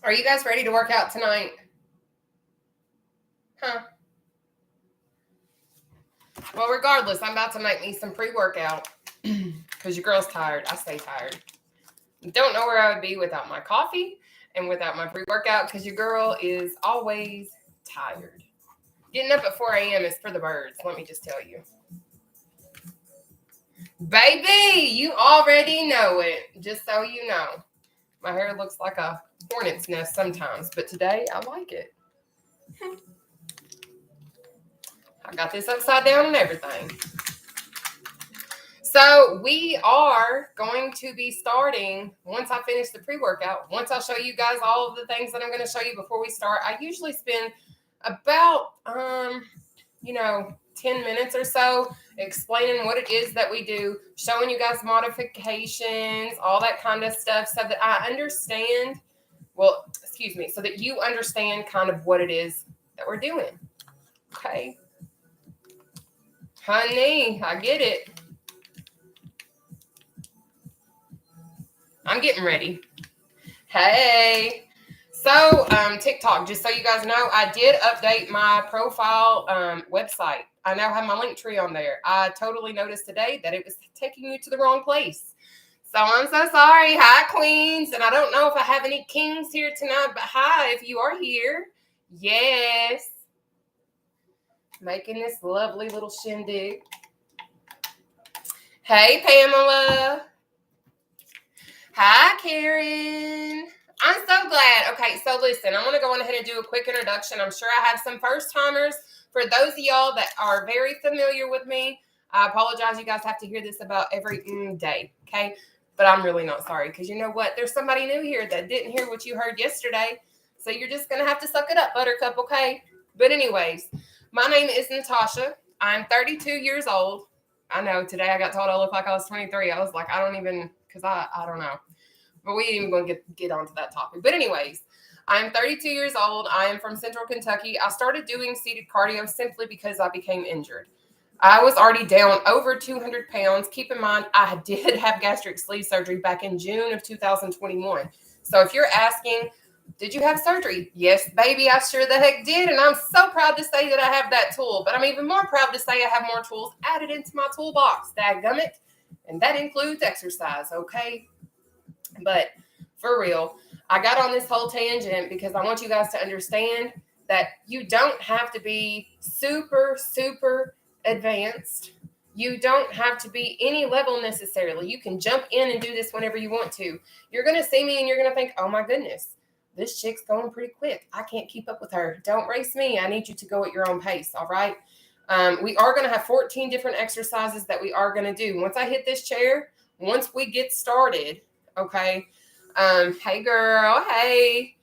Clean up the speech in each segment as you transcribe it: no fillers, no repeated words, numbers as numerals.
Are you guys ready to work out tonight? Huh? Well, regardless, I'm about to make me some pre-workout because your girl's tired. I stay tired. Don't know where I would be without my coffee and without my pre-workout because your girl is always tired. Getting up at 4 a.m. is for the birds, let me just tell you. Baby, you already know it, just so you know. My hair looks like a hornet's nest sometimes, but today I like it. I got this upside down and everything. So we are going to be starting once I finish the pre-workout. Once I show you guys all of the things that I'm going to show you before we start. I usually spend about 10 minutes or so explaining what it is that we do, showing you guys modifications, all that kind of stuff, so that I understand, so that you understand kind of what it is that we're doing. Okay. Honey, I get it. I'm getting ready. Hey. So, TikTok, just so you guys know, I did update my profile website. I now have my link tree on there. I totally noticed today that it was taking you to the wrong place. So I'm so sorry. Hi, queens. And I don't know if I have any kings here tonight, but hi, if you are here. Yes. Making this lovely little shindig. Hey, Pamela. Hi, Karen. I'm so glad. Okay, so listen, I'm going to go on ahead and do a quick introduction. I'm sure I have some first timers. For those of y'all that are very familiar with me, I apologize. You guys have to hear this about every day, okay? But I'm really not sorry because you know what? There's somebody new here that didn't hear what you heard yesterday. So you're just going to have to suck it up, buttercup, okay? But anyways, my name is Nataushia. I'm 32 years old. I know today I got told I look like I was 23. I was like, I don't even, because I don't know. But we ain't even going to get onto that topic. But anyways, I'm 32 years old. I am from Central Kentucky. I started doing seated cardio simply because I became injured. I was already down over 200 pounds. Keep in mind, I did have gastric sleeve surgery back in June of 2021. So if you're asking, did you have surgery? Yes, baby, I sure the heck did. And I'm so proud to say that I have that tool. But I'm even more proud to say I have more tools added into my toolbox. Dadgummit. And that includes exercise, okay? But for real, I got on this whole tangent because I want you guys to understand that you don't have to be super, super advanced. You don't have to be any level necessarily. You can jump in and do this whenever you want to. You're going to see me and you're going to think, oh my goodness, this chick's going pretty quick. I can't keep up with her. Don't race me. I need you to go at your own pace. All right. We are going to have 14 different exercises that we are going to do. Once I hit this chair, once we get started, okay. Hey girl, hey.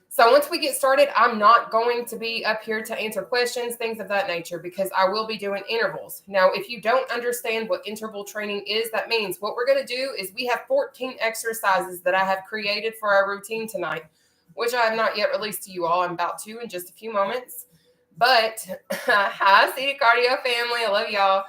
So once we get started, I'm not going to be up here to answer questions, things of that nature, because I will be doing intervals. Now, if you don't understand what interval training is, that means what we're going to do is we have 14 exercises that I have created for our routine tonight, which I have not yet released to you all. I'm about to in just a few moments. But hi, Seated Cardio family. I love y'all.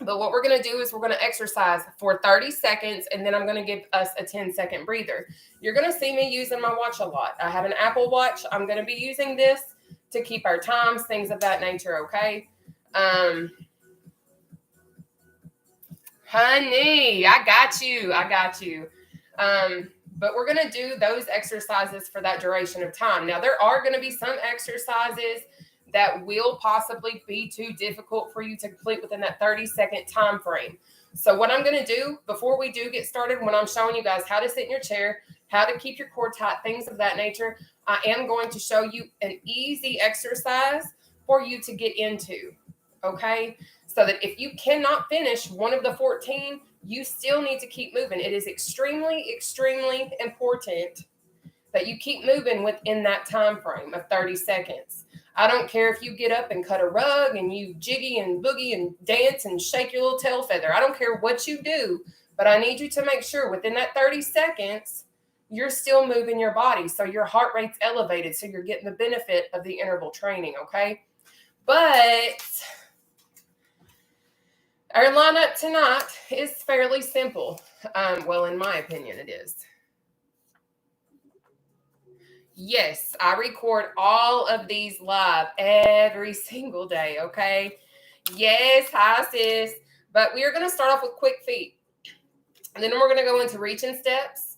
But what we're going to do is we're going to exercise for 30 seconds, and then I'm going to give us a 10-second breather. You're going to see me using my watch a lot. I have an Apple Watch. I'm going to be using this to keep our times, things of that nature, okay? Honey, I got you. But we're going to do those exercises for that duration of time. Now, there are going to be some exercises that will possibly be too difficult for you to complete within that 30-second time frame. So what I'm going to do before we do get started, when I'm showing you guys how to sit in your chair, how to keep your core tight, things of that nature, I am going to show you an easy exercise for you to get into, okay? So that if you cannot finish one of the 14, you still need to keep moving. It is extremely, extremely important that you keep moving within that time frame of 30 seconds. I don't care if you get up and cut a rug and you jiggy and boogie and dance and shake your little tail feather. I don't care what you do, but I need you to make sure within that 30 seconds, you're still moving your body. So your heart rate's elevated. So you're getting the benefit of the interval training. Okay. But our lineup tonight is fairly simple. Well, in my opinion, it is. Yes, I record all of these live every single day, okay? Yes, hi sis. But we are going to start off with quick feet. And then we're going to go into reaching steps,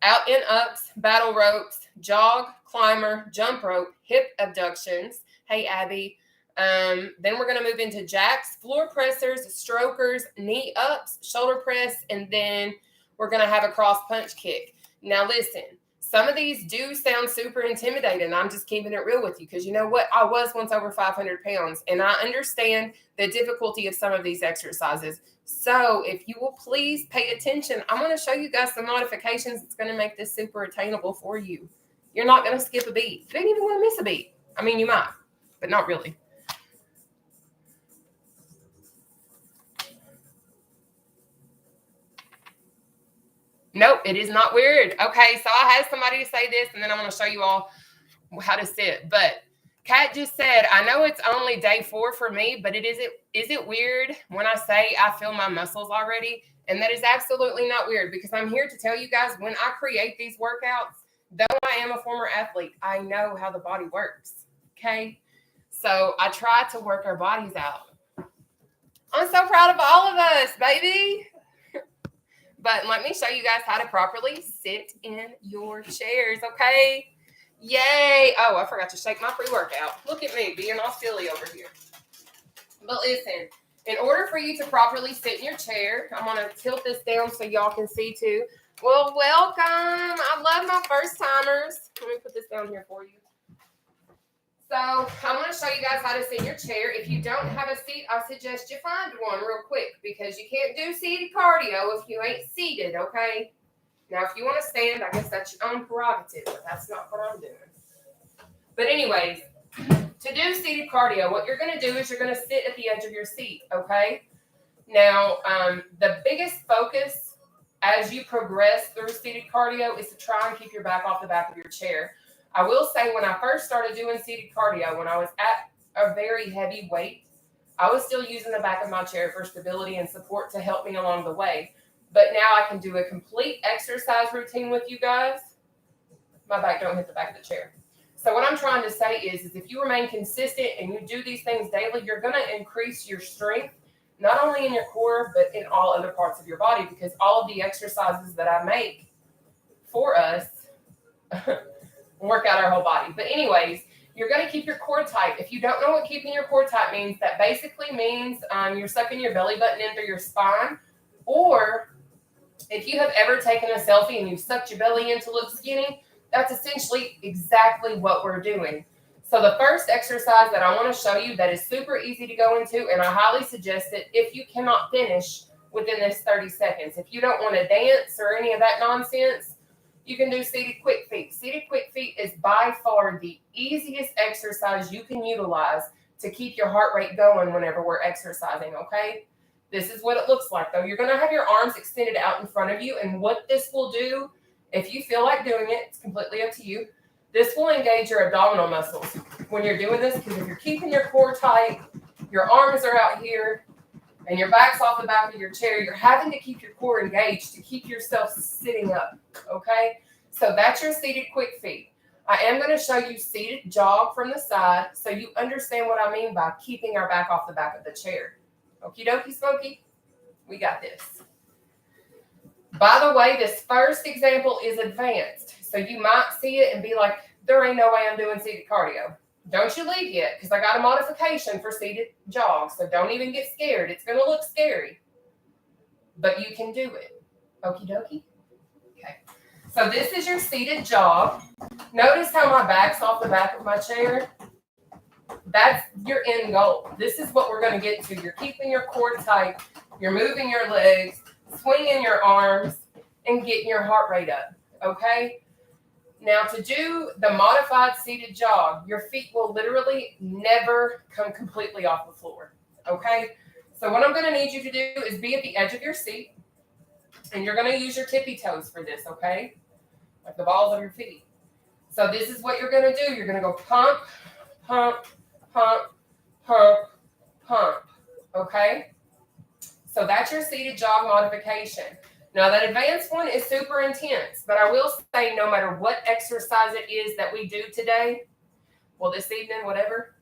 out and ups, battle ropes, jog, climber, jump rope, hip abductions. Hey, Abby. Then we're going to move into jacks, floor pressers, strokers, knee ups, shoulder press, and then we're going to have a cross punch kick. Now, listen, some of these do sound super intimidating. I'm just keeping it real with you because you know what? I was once over 500 pounds, and I understand the difficulty of some of these exercises. So if you will please pay attention, I'm going to show you guys some modifications that's going to make this super attainable for you. You're not going to skip a beat. You ain't even going to miss a beat. I mean, you might, but not really. Nope, it is not weird. Okay, so I had somebody say this, and then I'm going to show you all how to sit. But Kat just said, I know it's only day 4 for me, but is it weird when I say I feel my muscles already? And that is absolutely not weird because I'm here to tell you guys when I create these workouts, though I am a former athlete, I know how the body works. Okay, so I try to work our bodies out. I'm so proud of all of us, baby. But let me show you guys how to properly sit in your chairs, okay? Yay. Oh, I forgot to shake my pre-workout. Look at me being all silly over here. But listen, in order for you to properly sit in your chair, I'm going to tilt this down so y'all can see too. Well, welcome. I love my first timers. Let me put this down here for you. So I'm going to show you guys how to sit in your chair. If you don't have a seat, I suggest you find one real quick because you can't do seated cardio if you ain't seated, okay? Now, if you want to stand, I guess that's your own prerogative, but that's not what I'm doing. But anyways, to do seated cardio, what you're going to do is you're going to sit at the edge of your seat, okay? Now, the biggest focus as you progress through seated cardio is to try and keep your back off the back of your chair. I will say when I first started doing seated cardio, when I was at a very heavy weight, I was still using the back of my chair for stability and support to help me along the way. But now I can do a complete exercise routine with you guys. My back don't hit the back of the chair. So what I'm trying to say is if you remain consistent and you do these things daily, you're going to increase your strength, not only in your core, but in all other parts of your body because all of the exercises that I make for us work out our whole body. But anyways, you're going to keep your core tight. If you don't know what keeping your core tight means, that basically means you're sucking your belly button in through your spine. Or if you have ever taken a selfie and you've sucked your belly in to look skinny, that's essentially exactly what we're doing. So the first exercise that I want to show you that is super easy to go into, and I highly suggest it if you cannot finish within this 30 seconds. If you don't want to dance or any of that nonsense, you can do seated quick feet. Seated quick feet is by far the easiest exercise you can utilize to keep your heart rate going whenever we're exercising, okay? This is what it looks like, though. You're going to have your arms extended out in front of you, and what this will do, if you feel like doing it, it's completely up to you. This will engage your abdominal muscles when you're doing this, because if you're keeping your core tight, your arms are out here, and your back's off the back of your chair, you're having to keep your core engaged to keep yourself sitting up, okay? So that's your seated quick feet. I am going to show you seated jog from the side so you understand what I mean by keeping our back off the back of the chair. Okie dokie, Smokey, we got this. By the way, this first example is advanced, so you might see it and be like, there ain't no way I'm doing seated cardio. Don't you leave yet, because I got a modification for seated jogs, so don't even get scared. It's going to look scary, but you can do it. Okie dokie? Okay. So this is your seated jog. Notice how my back's off the back of my chair. That's your end goal. This is what we're going to get to. You're keeping your core tight. You're moving your legs, swinging your arms, and getting your heart rate up, okay? Now, to do the modified seated jog, your feet will literally never come completely off the floor, okay? So what I'm going to need you to do is be at the edge of your seat, and you're going to use your tippy toes for this, okay? Like the balls of your feet. So this is what you're going to do. You're going to go pump, pump, pump, pump, pump, okay? So that's your seated jog modification. Now, that advanced one is super intense, but I will say no matter what exercise it is that we do today, well, this evening, whatever,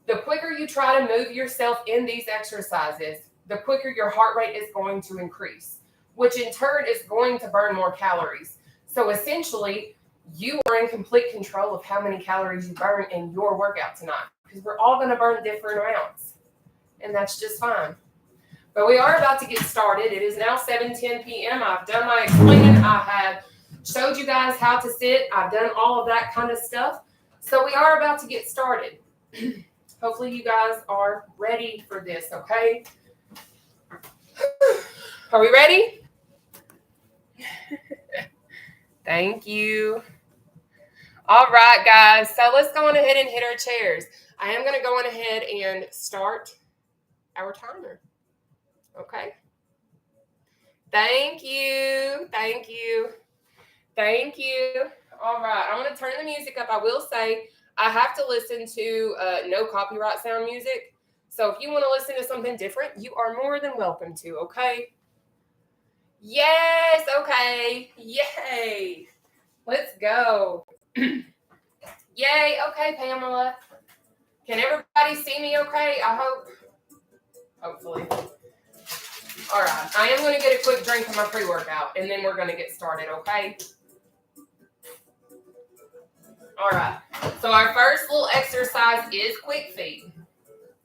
the quicker you try to move yourself in these exercises, the quicker your heart rate is going to increase, which in turn is going to burn more calories. So essentially, you are in complete control of how many calories you burn in your workout tonight, because we're all going to burn different amounts, and that's just fine. But we are about to get started. It is now 7:10 p.m. I've done my explaining. I have showed you guys how to sit. I've done all of that kind of stuff. So we are about to get started. Hopefully you guys are ready for this, okay? Are we ready? Thank you. All right, guys. So let's go on ahead and hit our chairs. I am going to go on ahead and start our timer. Okay. Thank you. Thank you. Thank you. All right. I want to turn the music up. I will say I have to listen to no copyright sound music. So if you want to listen to something different, you are more than welcome to. Okay. Yes. Okay. Yay. Let's go. Yay. Okay, Pamela. Can everybody see me okay? I hope. Hopefully. All right. I am going to get a quick drink of my pre-workout, and then we're going to get started, okay? All right. So our first little exercise is quick feet,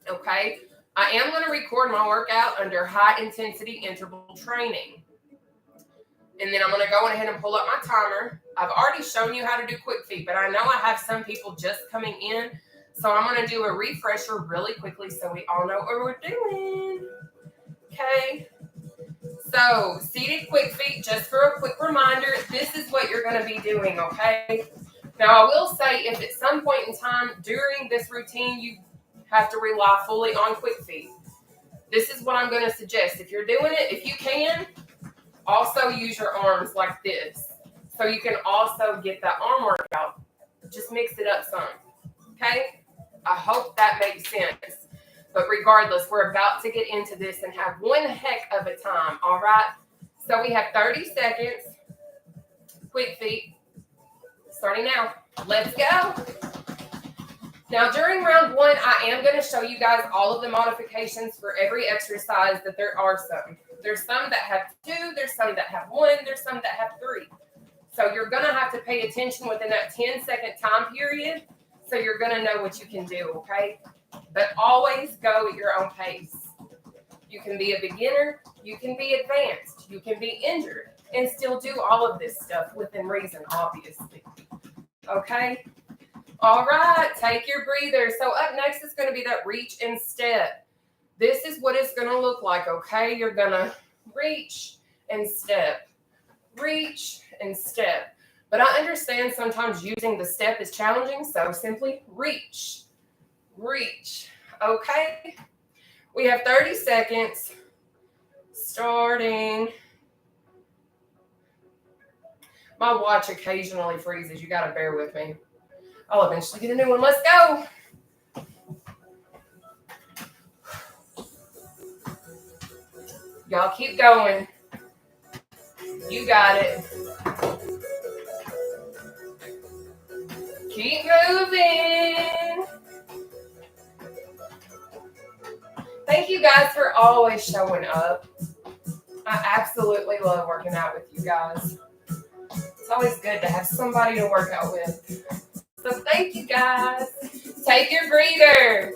okay? I am going to record my workout under high-intensity interval training. And then I'm going to go ahead and pull up my timer. I've already shown you how to do quick feet, but I know I have some people just coming in, so I'm going to do a refresher really quickly so we all know what we're doing. Okay, so seated quick feet, just for a quick reminder, this is what you're going to be doing, okay? Now, I will say if at some point in time during this routine you have to rely fully on quick feet, this is what I'm going to suggest. If you're doing it, if you can, also use your arms like this. So you can also get that arm workout. Just mix it up some, okay? I hope that makes sense. But regardless, we're about to get into this and have one heck of a time, all right? So we have 30 seconds. Quick feet. Starting now. Let's go. Now, during round one, I am going to show you guys all of the modifications for every exercise that there are some. There's some that have 2. There's some that have 1. There's some that have 3. So you're going to have to pay attention within that 10-second time period. So you're going to know what you can do, okay? But always go at your own pace. You can be a beginner, you can be advanced, you can be injured, and still do all of this stuff within reason, obviously. Okay? All right, take your breather. So up next is going to be that reach and step. This is what it's going to look like, okay? You're going to reach and step, reach and step. But I understand sometimes using the step is challenging, so simply reach. Reach. Okay. We have 30 seconds starting. My watch occasionally freezes. You got to bear with me. I'll eventually get a new one. Let's go. Y'all keep going. You got it. Keep moving. Thank you guys for always showing up. I absolutely love working out with you guys. It's always good to have somebody to work out with. So thank you guys. Take your breather.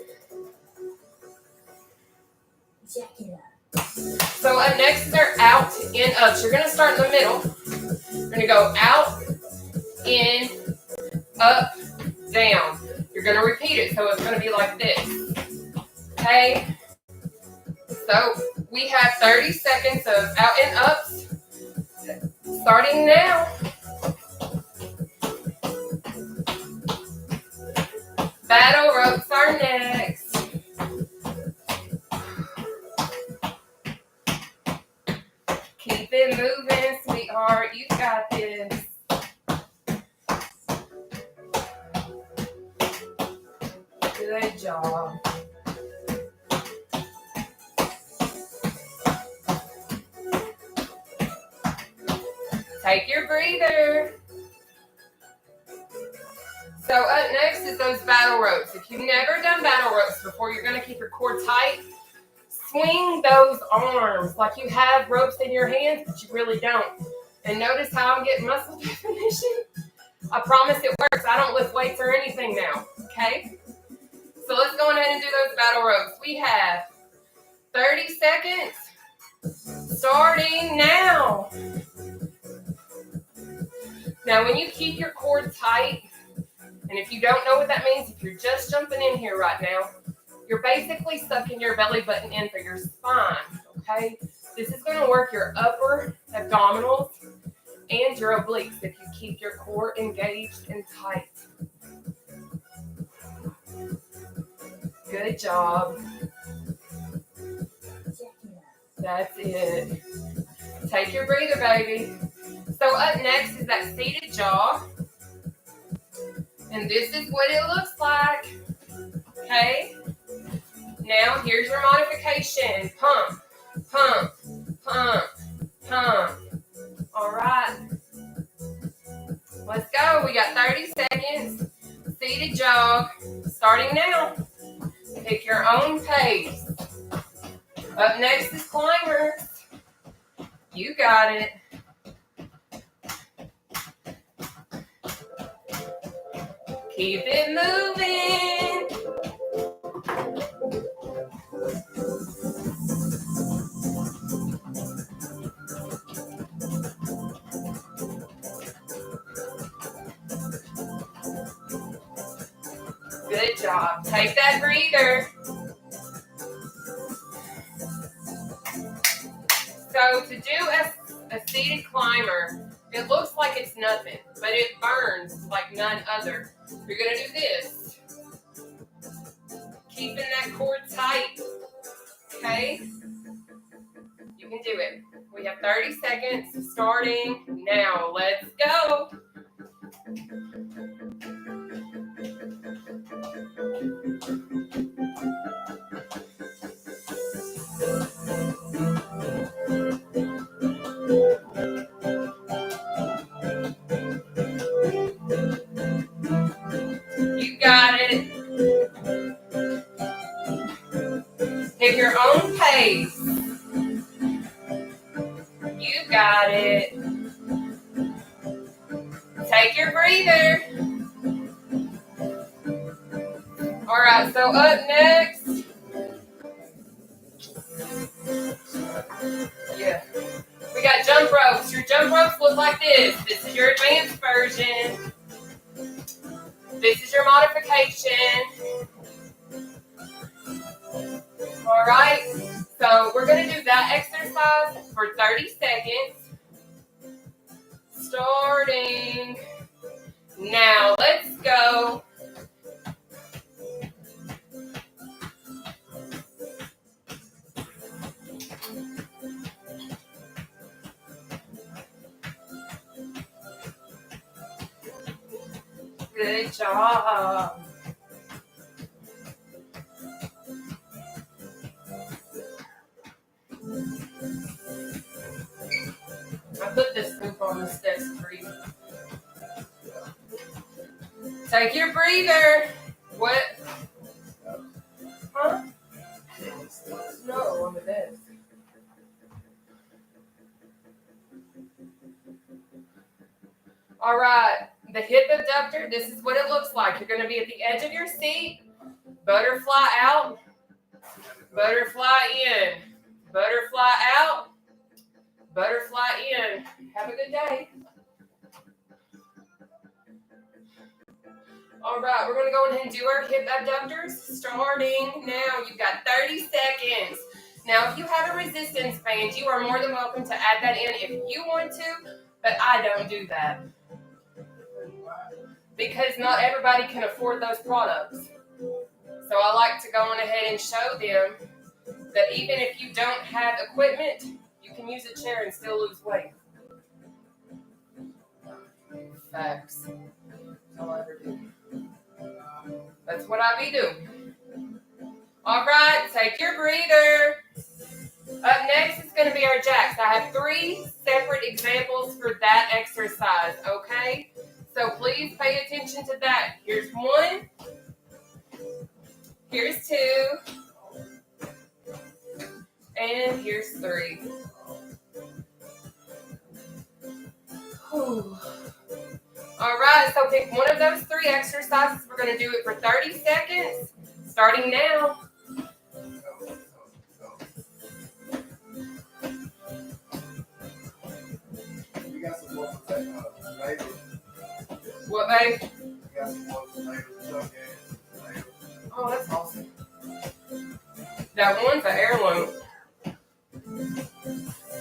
Check it out. So up next is our out, in, ups. You're going to start in the middle. You're going to go out, in, up, down. You're going to repeat it. So it's going to be like this. Okay? So we have 30 seconds of out and ups. Starting now. Battle ropes are next. Keep it moving, sweetheart. You got this. Good job. Take your breather. So up next is those battle ropes. If you've never done battle ropes before, you're going to keep your core tight. Swing those arms like you have ropes in your hands, but you really don't. And notice how I'm getting muscle definition? I promise it works. I don't lift weights or anything now, okay? So let's go ahead and do those battle ropes. We have 30 seconds starting now. Now, when you keep your core tight, and if you don't know what that means, if you're just jumping in here right now, you're basically sucking your belly button in for your spine, okay? This is going to work your upper abdominals and your obliques if you keep your core engaged and tight. Good job. That's it. Take your breather, baby. So up next is that seated jaw. And this is what it looks like. Okay? Now here's your modification. Pump, pump, pump, pump. All right. Let's go. We got 30 seconds. Seated jog. Starting now. Pick your own pace. Up next is climbers. You got it. Keep it moving. Good job. Take that breather. So to do a seated climber, it looks like it's nothing, but it burns like none other. You're going to do this. Keeping that core tight. Okay? You can do it. We have 30 seconds starting now. Let's go. You got it. Pick your own pace. You got it. Take your breather. All right, so up next. Yeah. We got jump ropes. Your jump ropes look like this. This is your advanced version. This is your modification. All right. So we're going to do that exercise for 30 seconds. Starting now. Let's go. Good job. I put this scoop on the steps for you. Take your breather. What? Huh? No, on the desk. All right. The hip abductor, this is what it looks like. You're going to be at the edge of your seat. Butterfly out. Butterfly in. Butterfly out. Butterfly in. Have a good day. All right, we're going to go ahead and do our hip abductors starting now. You've got 30 seconds. Now, if you have a resistance band, you are more than welcome to add that in if you want to, but I don't do that. Because not everybody can afford those products. So I like to go on ahead and show them that even if you don't have equipment, you can use a chair and still lose weight. Facts. That's all I ever do. That's what I be doing. All right, take your breather. Up next is going to be our jacks. I have 3 separate examples for that exercise, okay? So please pay attention to that. Here's 1. Here's 2. And here's 3. Whew. All right, so pick one of those 3 exercises. We're going to do it for 30 seconds, starting now. You got some more tomatoes. What, babe? You got some more tomatoes. Oh, that's awesome. That one's an heirloom.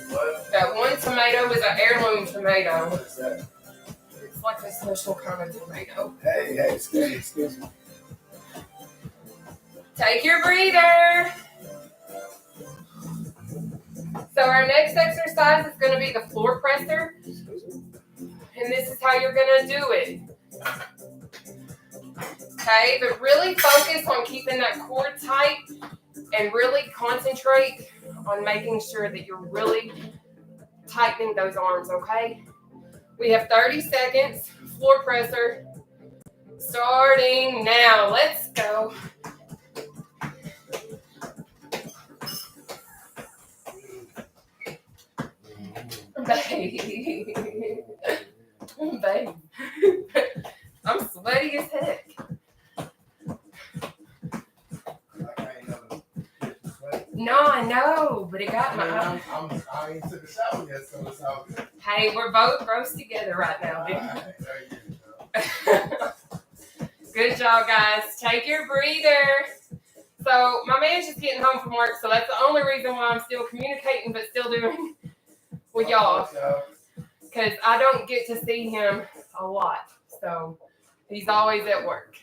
What? That one tomato is an heirloom tomato. What is that? It's like a special kind of tomato. Hey, excuse me. Take your breather. So our next exercise is going to be the floor presser. And this is how you're going to do it. Okay, but really focus on keeping that core tight and really concentrate on making sure that you're really tightening those arms, okay? We have 30 seconds, floor presser, starting now. Let's go. Babe. I'm sweaty as heck. No, I know, but it got my eye. I ain't took a shower yet, so it's all good. Hey, we're both gross together right now, dude. Good job, guys. Take your breather. So my man's just getting home from work, so that's the only reason why I'm still communicating, but still doing with y'all. Because I don't get to see him a lot, so he's always at work.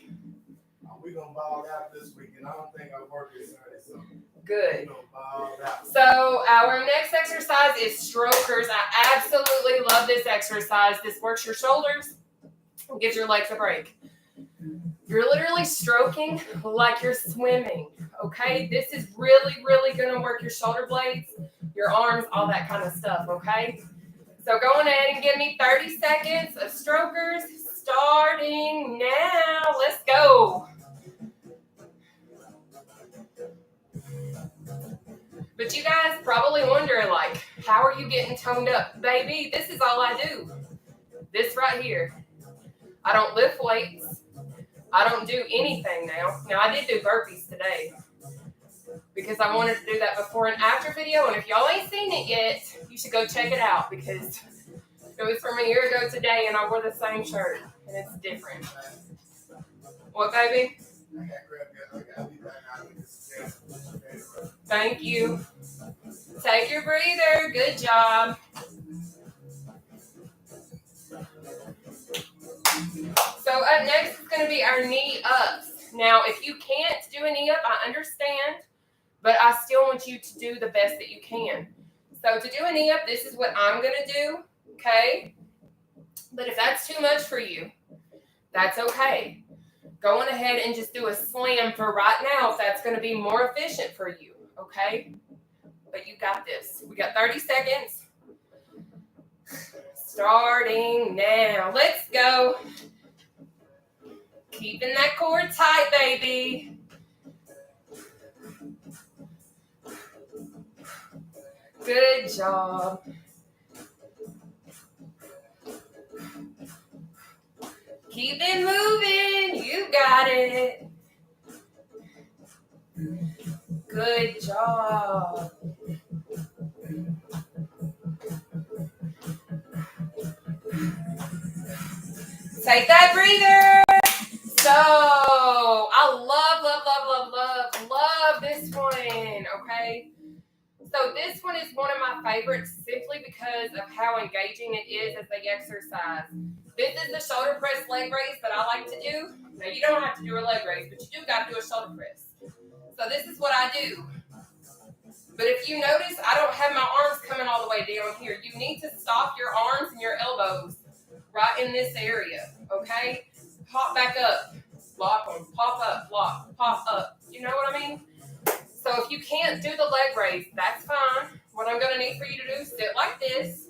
We're going to ball out this weekend. I don't think I'll work this Saturday, so. Good. So our next exercise is strokers. I absolutely love this exercise. This works your shoulders and gives your legs a break. You're literally stroking like you're swimming, okay? This is really, really going to work your shoulder blades, your arms, all that kind of stuff, okay? So go ahead and give me 30 seconds of strokers starting now. Let's go. But you guys probably wonder, like, how are you getting toned up? Baby, this is all I do. This right here. I don't lift weights. I don't do anything now. Now, I did do burpees today because I wanted to do that before and after video. And if y'all ain't seen it yet, you should go check it out because it was from a year ago today and I wore the same shirt and it's different. What, baby? Thank you. Take your breather. Good job. So up next is going to be our knee ups. Now, if you can't do a knee up, I understand, but I still want you to do the best that you can. So to do a knee up, this is what I'm going to do, okay? But if that's too much for you, that's okay. Go on ahead and just do a slam for right now if that's going to be more efficient for you, okay? But you got this. We got 30 seconds. Starting now. Let's go. Keeping that core tight, baby. Good job. Keep it moving. You got it. Good job. Take that breather. So, I love this one, okay? So this one is one of my favorites simply because of how engaging it is as they exercise. This is the shoulder press leg raise that I like to do. Now, you don't have to do a leg raise, but you do got to do a shoulder press. So this is what I do. But if you notice, I don't have my arms coming all the way down here. You need to stop your arms and your elbows right in this area, okay? Pop back up, lock them, pop up, lock, pop up. You know what I mean? So if you can't do the leg raise, that's fine. What I'm going to need for you to do is sit like this.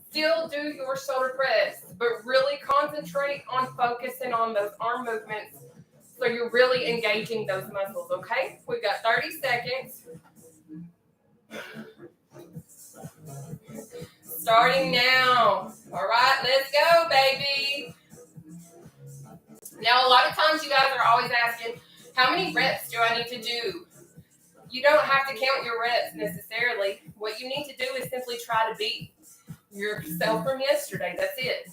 Still do your shoulder press, but really concentrate on focusing on those arm movements so you're really engaging those muscles, okay? We've got 30 seconds. Starting now. All right, let's go, baby. Now, a lot of times you guys are always asking, how many reps do I need to do? You don't have to count your reps necessarily. What you need to do is simply try to beat yourself from yesterday. That's it.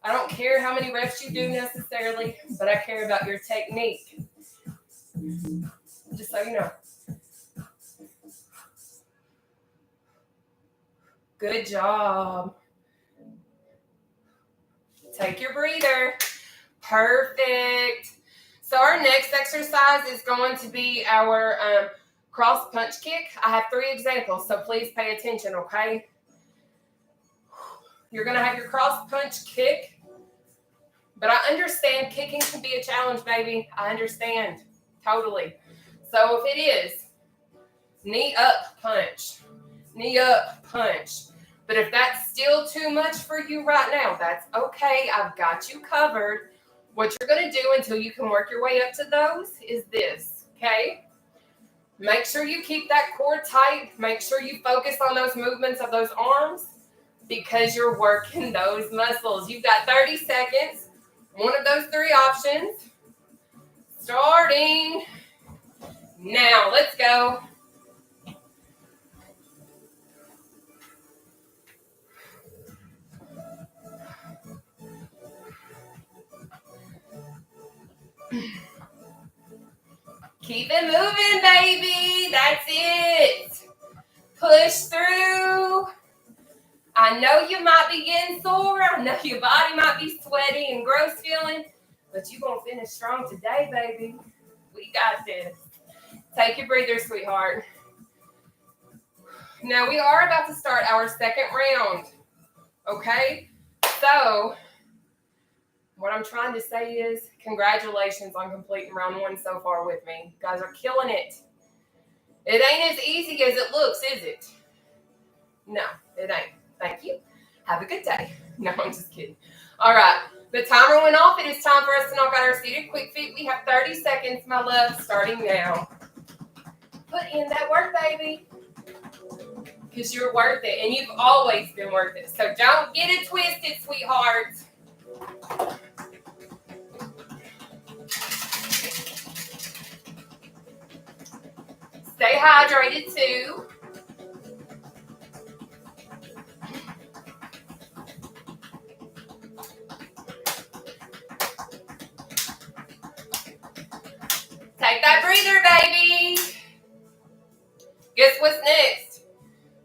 I don't care how many reps you do necessarily, but I care about your technique. Just so you know. Good job. Take your breather. Perfect. So our next exercise is going to be our cross punch kick. I have 3 examples, so please pay attention, okay? You're going to have your cross punch kick, but I understand kicking can be a challenge, baby. I understand, totally. So if it is, knee up punch, knee up punch. But if that's still too much for you right now, that's okay. I've got you covered. What you're going to do until you can work your way up to those is this, okay? Make sure you keep that core tight. Make sure you focus on those movements of those arms because you're working those muscles. You've got 30 seconds. One of those 3 options. Starting now. Let's go. Keep it moving, baby. That's it. Push through. I know you might be getting sore. I know your body might be sweaty and gross feeling, but you're going to finish strong today, baby. We got this. Take your breather, sweetheart. Now, we are about to start our second round, okay? So, what I'm trying to say is congratulations on completing round 1 so far with me. You guys are killing it. It ain't as easy as it looks, is it? No, it ain't. Thank you. Have a good day. No, I'm just kidding. All right. The timer went off. It is time for us to knock out our seated quick feet. We have 30 seconds, my love, starting now. Put in that work, baby. Because you're worth it. And you've always been worth it. So don't get it twisted, sweetheart. Stay hydrated, too. Take that breather, baby. Guess what's next?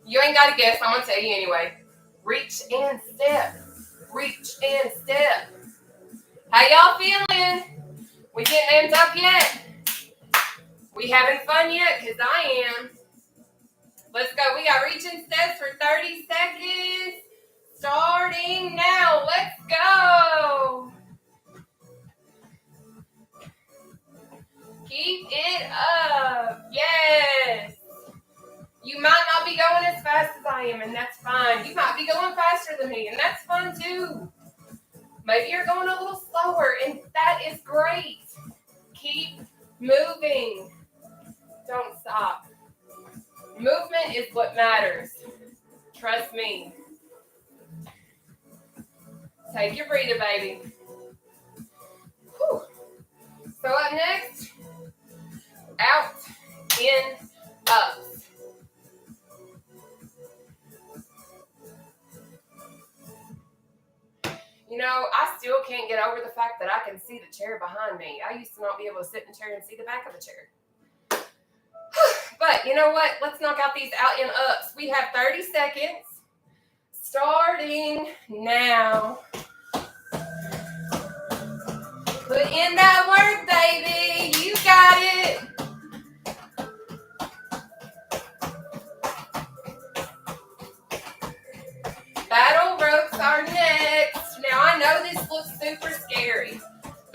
You ain't got to guess. I'm going to tell you anyway. Reach and step. Reach and step. How y'all feeling? We getting amped up yet? We having fun yet? Because I am. Let's go. We got reach and steps for 30 seconds. Starting now. Let's go. Keep it up. Yes. You might not be going as fast as I am, and that's fine. You might be going faster than me, and that's fun too. Maybe you're going a little slower, and that is great. Keep moving. Don't stop. Movement is what matters. Trust me. Take your breather, baby. Whew. So up next, out, in, up. You know, I still can't get over the fact that I can see the chair behind me. I used to not be able to sit in the chair and see the back of the chair. But you know what? Let's knock out these out and ups. We have 30 seconds. Starting now. Put in that work, baby. You got it. Battle ropes are next. Now, I know this looks super scary.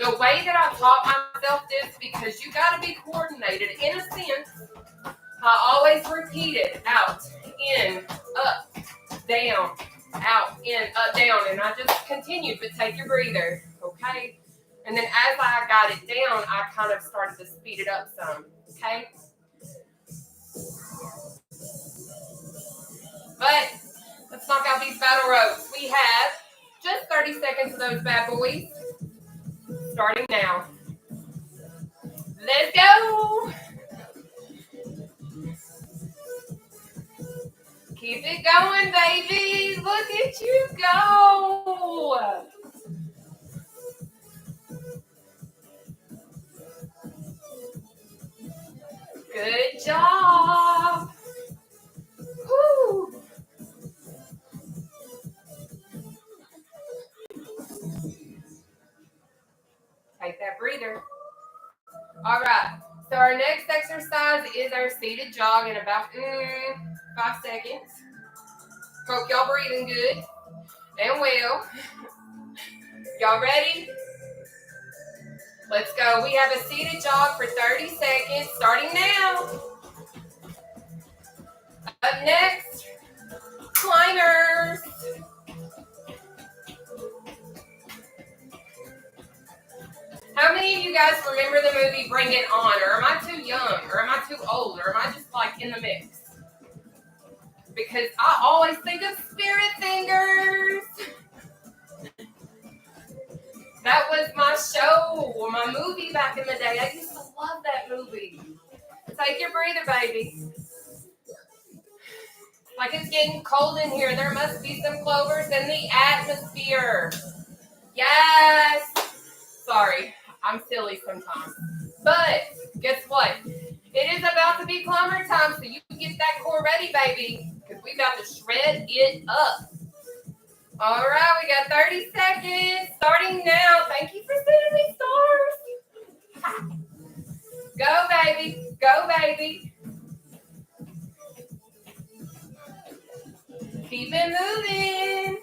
The way that I taught myself this, because you got to be coordinated in a sense, I always repeat it. Out, in, up, down, out, in, up, down. And I just continued, but take your breather, okay? And then as I got it down, I kind of started to speed it up some, okay? But let's knock out these battle ropes. We have just 30 seconds of those bad boys. Starting now. Let's go. Keep it going, baby. Look at you go. Good job. Woo. Take that breather. All right. So our next exercise is our seated jog in about 5 seconds. Hope y'all breathing good and well. Y'all ready? Let's go. We have a seated jog for 30 seconds, starting now. Up next, climbers. How many of you guys remember the movie Bring It On? Or am I too young? Or am I too old? Or am I just like in the mix? Because I always think of Spirit Fingers. That was my show, or my movie back in the day. I used to love that movie. Take your breather, baby. Like it's getting cold in here. There must be some clovers in the atmosphere. Yes. Sorry, I'm silly sometimes. But guess what? It is about to be climber time, so you can get that core ready, baby. Because we about to shred it up. All right, we got 30 seconds. Starting now. Thank you for sending me stars. Go, baby. Go, baby. Keep it moving.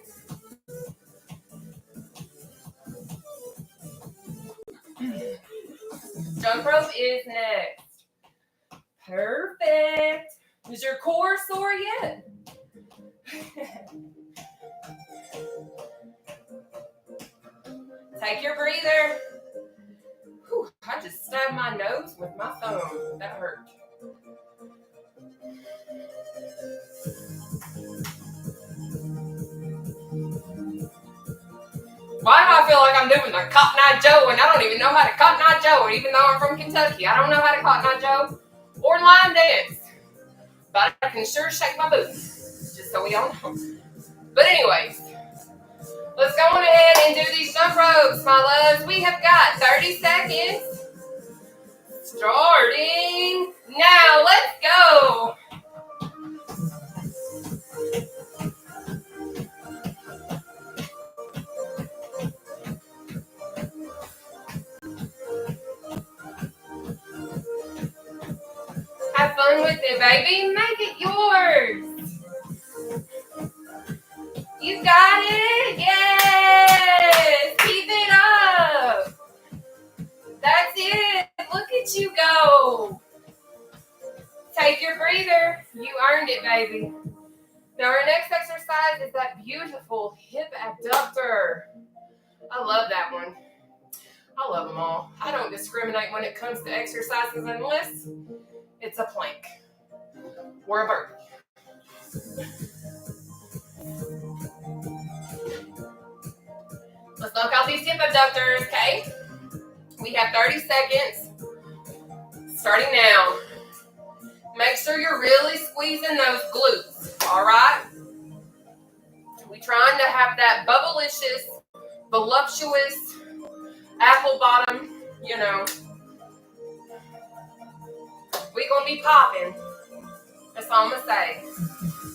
Jump rope is next. Perfect. Is your core sore yet? Take your breather. Whew, I just stabbed my nose with my thumb. That hurt. Why do I feel like I'm doing the Cotton Eye Joe and I don't even know how to Cotton Eye Joe, even though I'm from Kentucky? I don't know how to Cotton Eye Joe or line dance, but I can sure shake my boots, just so we all know. But anyways, let's go on ahead and do these jump ropes, my loves. We have got 30 seconds. Starting now. Let's go. Have fun with it, baby. Make it yours. You got it. Yes. Keep it up. That's it. Look at you go. Take your breather. You earned it, baby. Now our next exercise is that beautiful hip abductor. I love that one. I love them all. I don't discriminate when it comes to exercises unless it's a plank or a burpee. Let's knock out these hip abductors, okay? We have 30 seconds. Starting now. Make sure you're really squeezing those glutes, all right? We're trying to have that bubblicious, voluptuous, apple bottom, you know. We're going to be popping. That's all I'm going to say.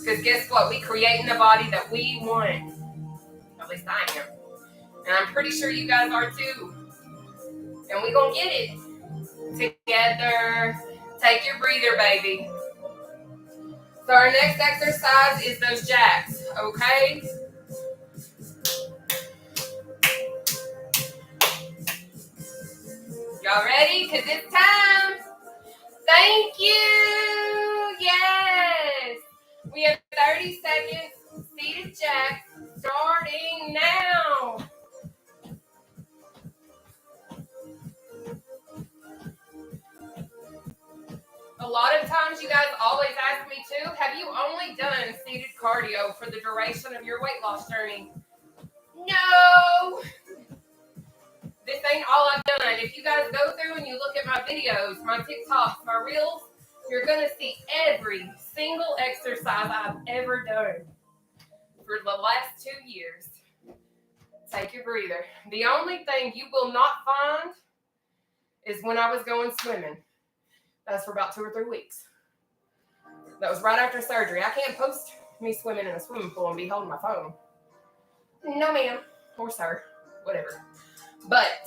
Because guess what? We creating the body that we want. At least I am. And I'm pretty sure you guys are too. And we're going to get it together. Take your breather, baby. So our next exercise is those jacks, okay? Y'all ready? Because it's time. Thank you. Yes. We have 30 seconds. Seated jack starting now. A lot of times you guys always ask me too, have you only done seated cardio for the duration of your weight loss journey? No. This ain't all I've done. If you guys go through and you look at my videos, my TikToks, my Reels, you're going to see every single exercise I've ever done for the last 2 years. Take your breather. The only thing you will not find is when I was going swimming. That's for about 2 or 3 weeks. That was right after surgery. I can't post me swimming in a swimming pool and be holding my phone. No, ma'am. Or sir. Whatever. But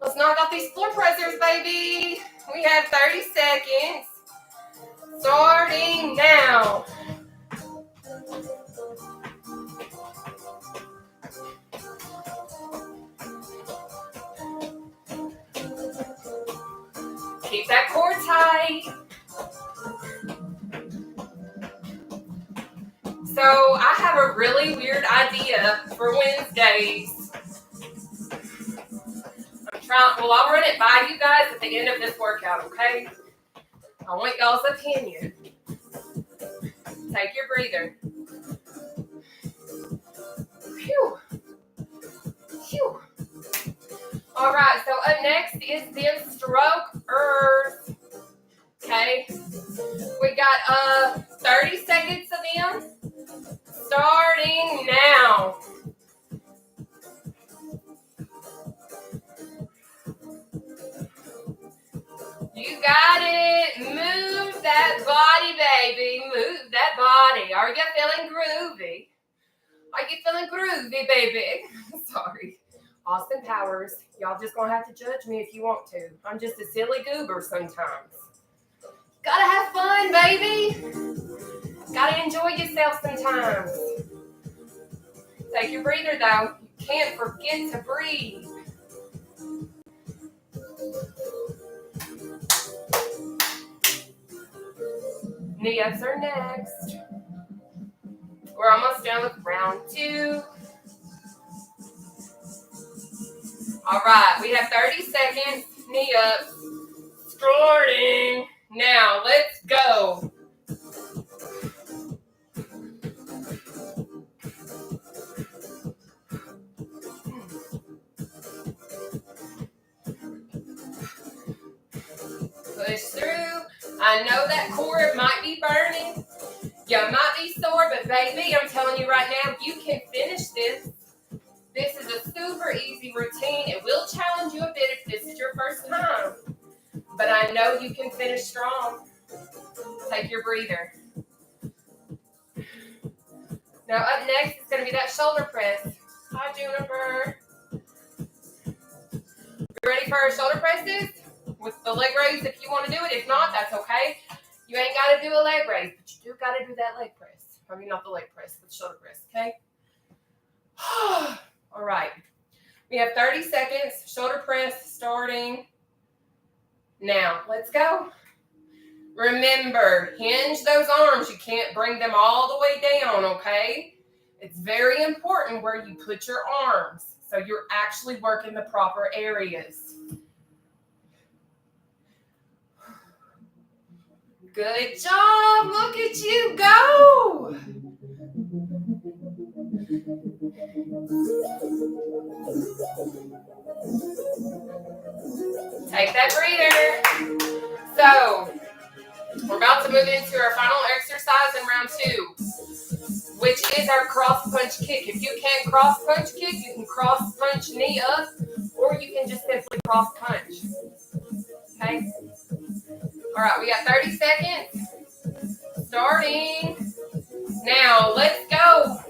let's knock out these floor pressers, baby. We have 30 seconds. Starting now. Keep that core tight. So I have a really weird idea for Wednesdays. I'll run it by you guys at the end of this workout, okay? I want y'all's opinion. Take your breather. Phew. Phew. All right, so up next is them strokers. Okay? We got 30 seconds of them. Starting now. You got it. Move that body, baby. Move that body. Are you feeling groovy? Are you feeling groovy, baby? Sorry. Austin Powers. Y'all just gonna have to judge me if you want to. I'm just a silly goober sometimes. Gotta have fun, baby. Gotta enjoy yourself sometimes. Take your breather, though. You can't forget to breathe. Knee ups are next. We're almost done with round 2. All right, we have 30 seconds. Knee ups. Starting now. Let's go. Push through. I know that core might be burning. You might be sore, but baby, I'm telling you right now, you can finish this. This is a super easy routine. It will challenge you a bit if this is your first time. But I know you can finish strong. Take your breather. Now up next is going to be that shoulder press. Hi, Juniper. You ready for our shoulder presses? With the leg raise if you want to do it. If not, that's okay. You ain't got to do a leg raise, but you do got to do that leg press. I mean, not the leg press, but the shoulder press, okay? All right. We have 30 seconds. Shoulder press starting now. Let's go. Remember, hinge those arms. You can't bring them all the way down, okay? It's very important where you put your arms so you're actually working the proper areas. Good job. Look at you go. Take that breather. So, we're about to move into our final exercise in round 2, which is our cross punch kick. If you can't cross punch kick, you can cross punch knee up, or you can just simply cross punch. Okay? All right, we got 30 seconds. Starting now. Let's go.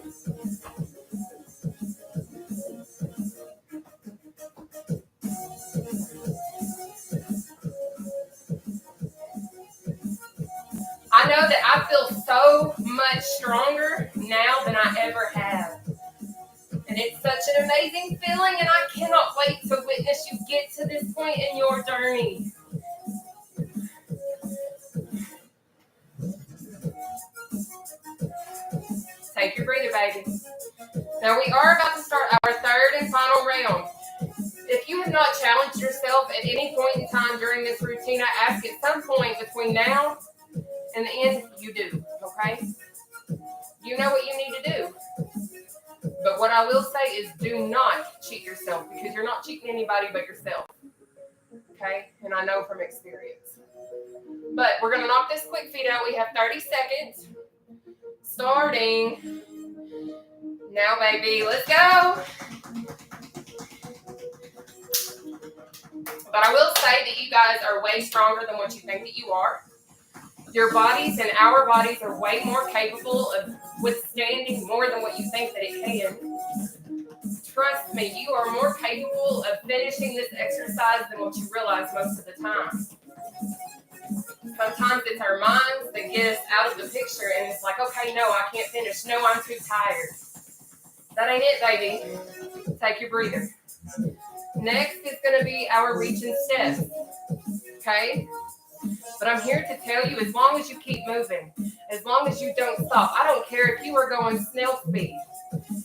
I know that I feel so much stronger now than I ever have. And it's such an amazing feeling, and I cannot wait to witness you get to this point in your journey. Take your breather, baby. Now we are about to start our third and final round. If you have not challenged yourself at any point in time during this routine, I ask at some point between now and the end, you do, okay? You know what you need to do. But what I will say is do not cheat yourself because you're not cheating anybody but yourself, okay? And I know from experience. But we're going to knock this quick feet out. We have 30 seconds. Starting now, baby. Let's go. But I will say that you guys are way stronger than what you think that you are. Your bodies and our bodies are way more capable of withstanding more than what you think that it can. Trust me, you are more capable of finishing this exercise than what you realize most of the time. Sometimes it's our minds that get us out of the picture and it's like, okay, no, I can't finish. No, I'm too tired. That ain't it, baby. Take your breather. Next is going to be our reach and steps, okay? But I'm here to tell you, as long as you keep moving, as long as you don't stop, I don't care if you are going snail speed.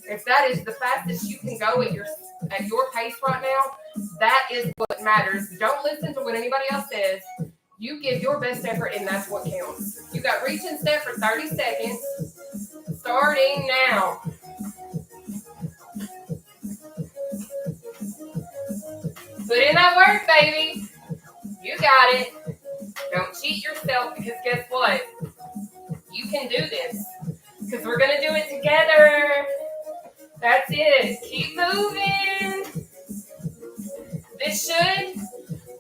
If that is the fastest you can go at your pace right now, that is what matters. Don't listen to what anybody else says. You give your best effort, and that's what counts. You got reach and step for 30 seconds, starting now. Put in that work, baby. You got it. Don't cheat yourself because guess what? You can do this because we're going to do it together. That's it. Keep moving. This should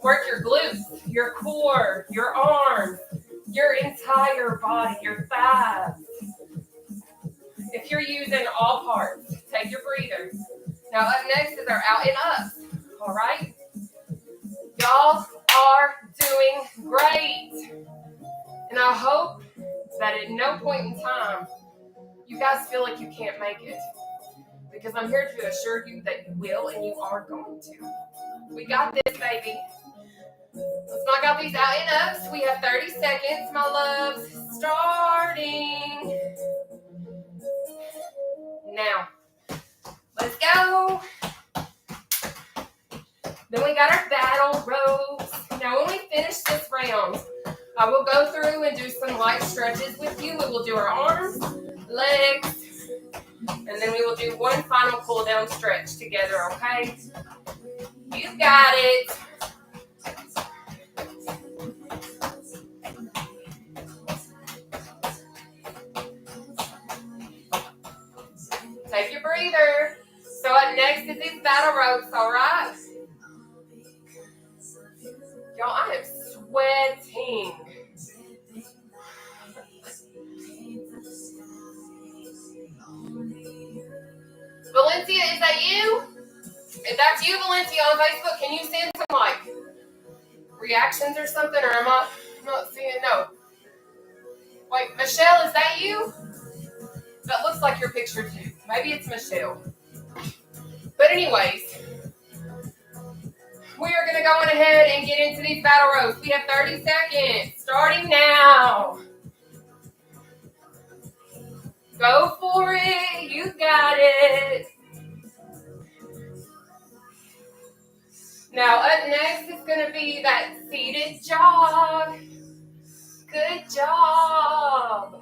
work your glutes, your core, your arms, your entire body, your thighs. If you're using all parts, take your breather. Now up next is our out and up. All right? Y'all are doing great. And I hope that at no point in time you guys feel like you can't make it. Because I'm here to assure you that you will and you are going to. We got this, baby. Let's knock out these out and ups. We have 30 seconds, my loves. Starting now. Let's go. Then we got our battle ropes. Now when we finish this round, I will go through and do some light stretches with you. We will do our arms, legs, and then we will do one final cool down stretch together, okay? You got it. Take your breather. So up next is these battle ropes, all right? Y'all, I am sweating. Valencia, is that you? If that's you, Valencia, on Facebook, can you send some, like, reactions or something? Or am I not seeing? No. Wait, Michelle, is that you? That looks like your picture, too. Maybe it's Michelle. But anyways, we are going to go on ahead and get into these battle ropes. We have 30 seconds, starting now. Go for it. You got it. Now, up next is going to be that seated jog. Good job.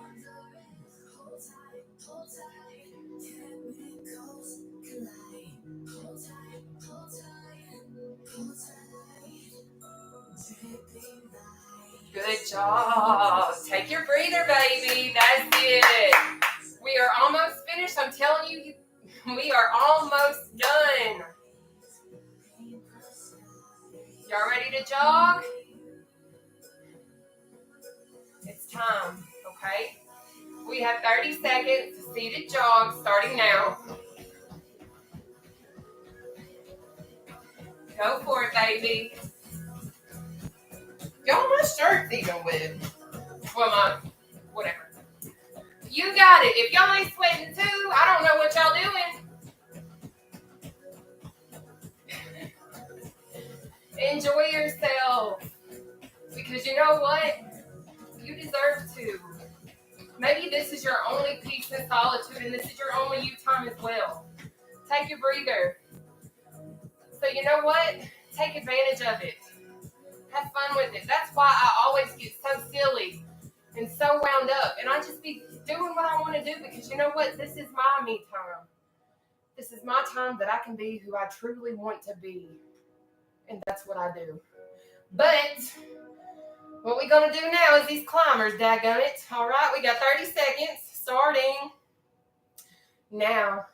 Good job. Take your breather, baby. That's it. We are almost finished. I'm telling you, we are almost done. Y'all ready to jog? It's time, okay? We have 30 seconds to seated jog starting now. Go for it, baby. Y'all, my shirt's even wet. Well, whatever. You got it. If y'all ain't sweating too, I don't know what y'all doing. Enjoy yourself. Because you know what? You deserve to. Maybe this is your only piece peace and solitude, and this is your only you time as well. Take your breather. So you know what? Take advantage of it. Have fun with it. That's why I always get so silly and so wound up, and I just be doing what I want to do because you know what? This is my me time. This is my time that I can be who I truly want to be, and that's what I do. But what we gonna do now is these climbers, dadgummit. All right, we got 30 seconds starting now.